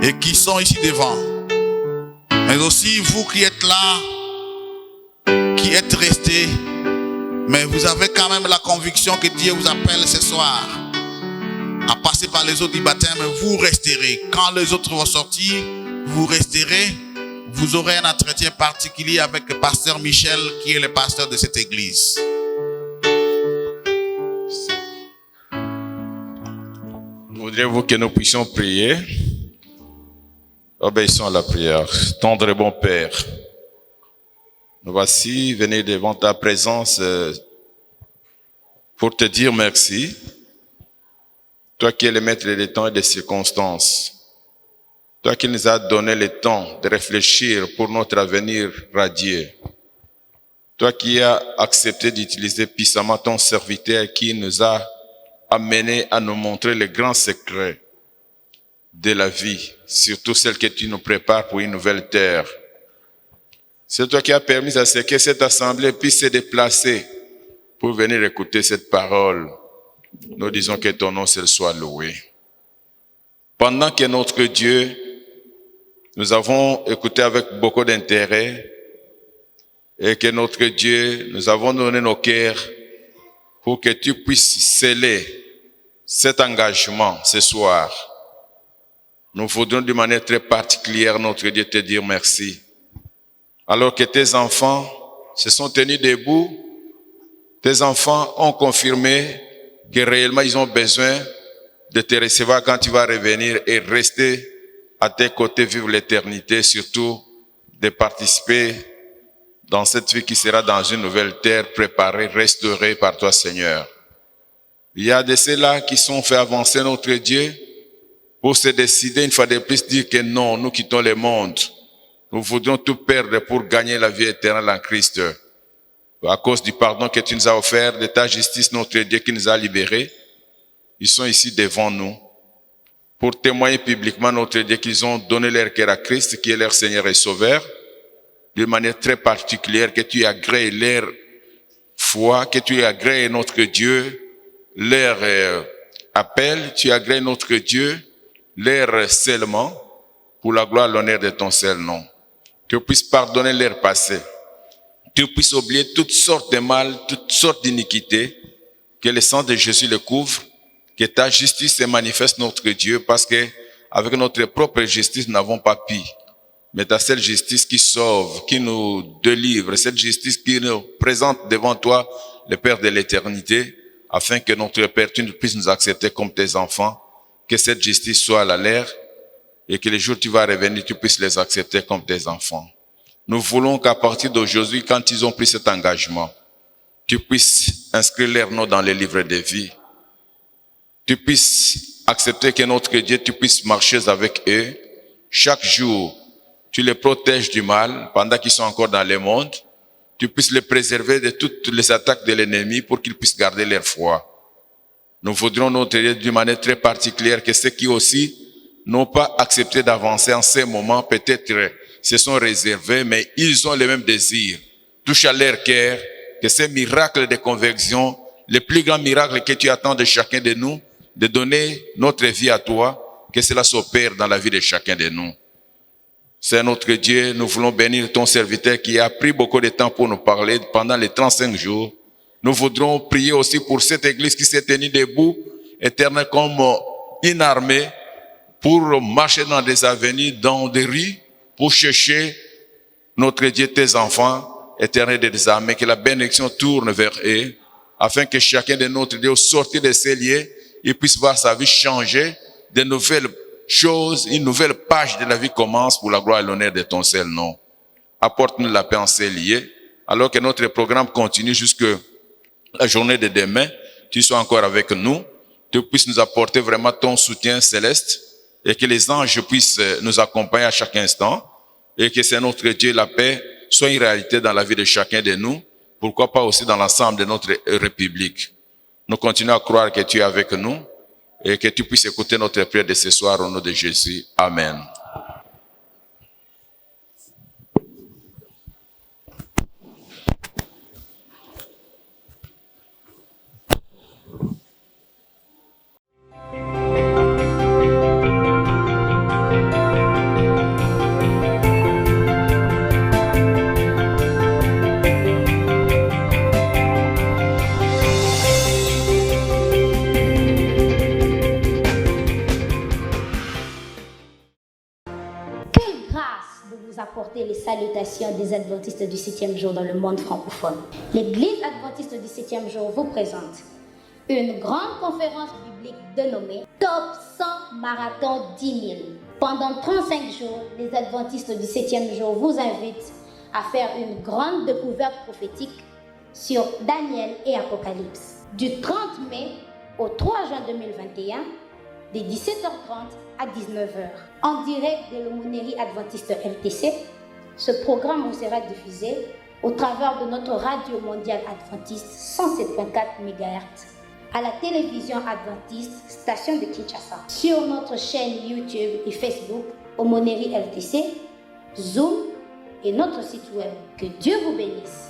et qui sont ici devant. Mais aussi vous qui êtes là, qui êtes restés, mais vous avez quand même la conviction que Dieu vous appelle ce soir à passer par les eaux du baptême. Vous resterez. Quand les autres vont sortir, vous resterez. Vous aurez un entretien particulier avec le pasteur Michel, qui est le pasteur de cette église. Voudriez-vous que nous puissions prier? Obéissons à la prière. Tendre et bon Père, nous voici venus devant ta présence pour te dire merci. Toi qui es le maître des temps et des circonstances. Toi qui nous as donné le temps de réfléchir pour notre avenir radieux. Toi qui as accepté d'utiliser puissamment ton serviteur qui nous a amenés à nous montrer les grands secrets de la vie, surtout celle que tu nous prépares pour une nouvelle terre. C'est toi qui as permis à ce que cette assemblée puisse se déplacer pour venir écouter cette parole. Nous disons que ton nom seul soit loué. Pendant que notre Dieu, nous avons écouté avec beaucoup d'intérêt et que notre Dieu, nous avons donné nos cœurs pour que tu puisses sceller cet engagement ce soir. Nous voudrions d'une manière très particulière, notre Dieu, te dire merci. Alors que tes enfants se sont tenus debout, tes enfants ont confirmé que réellement ils ont besoin de te recevoir quand tu vas revenir et rester à tes côtés, vivre l'éternité, surtout de participer dans cette vie qui sera dans une nouvelle terre préparée, restaurée par toi, Seigneur. Il y a de ceux-là qui sont fait avancer notre Dieu pour se décider une fois de plus dire que non, nous quittons le monde. Nous voudrions tout perdre pour gagner la vie éternelle en Christ. À cause du pardon que tu nous as offert, de ta justice, notre Dieu qui nous a libérés, ils sont ici devant nous pour témoigner publiquement, notre Dieu, qu'ils ont donné leur cœur à Christ, qui est leur Seigneur et Sauveur, d'une manière très particulière, que tu agrées leur foi, que tu agrées notre Dieu, leur appel, tu agrées notre Dieu, leur scellement, pour la gloire et l'honneur de ton seul nom. Que tu puisses pardonner leur passé, que tu puisses oublier toutes sortes de mal, toutes sortes d'iniquités, que le sang de Jésus le couvre, que ta justice se manifeste, notre Dieu, parce que avec notre propre justice, nous n'avons pas pu. Mais ta seule justice qui sauve, qui nous délivre, cette justice qui nous présente devant toi, le Père de l'éternité, afin que notre Père, tu puisses nous accepter comme tes enfants, que cette justice soit la leur, et que les jours où tu vas revenir, tu puisses les accepter comme tes enfants. Nous voulons qu'à partir d'aujourd'hui, quand ils ont pris cet engagement, tu puisses inscrire leur nom dans les livres de vie. Tu puisses accepter que notre Dieu, tu puisses marcher avec eux. Chaque jour, tu les protèges du mal pendant qu'ils sont encore dans le monde. Tu puisses les préserver de toutes les attaques de l'ennemi pour qu'ils puissent garder leur foi. Nous voudrions, notre Dieu, d'une manière très particulière, que ceux qui aussi n'ont pas accepté d'avancer en ces moments, peut-être se sont réservés, mais ils ont le même désir. Touche à leur cœur, que ces miracles de conversion, les plus grands miracles que tu attends de chacun de nous, de donner notre vie à toi, que cela s'opère dans la vie de chacun de nous. C'est notre Dieu, nous voulons bénir ton serviteur qui a pris beaucoup de temps pour nous parler pendant les 35 jours. Nous voudrons prier aussi pour cette église qui s'est tenue debout, éternelle comme une armée, pour marcher dans des avenues, dans des rues, pour chercher notre Dieu, tes enfants, éternels des armées, que la bénédiction tourne vers eux, afin que chacun de notre Dieu, au sortir de ces lieux, il puisse voir sa vie changer, de nouvelles choses, une nouvelle page de la vie commence pour la gloire et l'honneur de ton seul nom. Apporte-nous la paix en ces lieux, alors que notre programme continue jusque la journée de demain. Tu sois encore avec nous, tu puisses nous apporter vraiment ton soutien céleste, et que les anges puissent nous accompagner à chaque instant, et que c'est notre Dieu, la paix, soit une réalité dans la vie de chacun de nous, pourquoi pas aussi dans l'ensemble de notre République. Nous continuons à croire que tu es avec nous et que tu puisses écouter notre prière de ce soir au nom de Jésus. Amen. salutations des adventistes du 7e jour dans le monde francophone. L'Église adventiste du 7e jour vous présente une grande conférence biblique dénommée Top 100 Marathon 10 000. Pendant 35 jours, les adventistes du 7e jour vous invitent à faire une grande découverte prophétique sur Daniel et Apocalypse. Du 30 mai au 3 juin 2021, de 17h30 à 19h, en direct de l'aumônerie adventiste LTC, ce programme vous sera diffusé au travers de notre radio mondiale adventiste 107.4 MHz, à la télévision adventiste station de Kinshasa, sur notre chaîne YouTube et Facebook Aumônerie LTC, Zoom et notre site web. Que Dieu vous bénisse.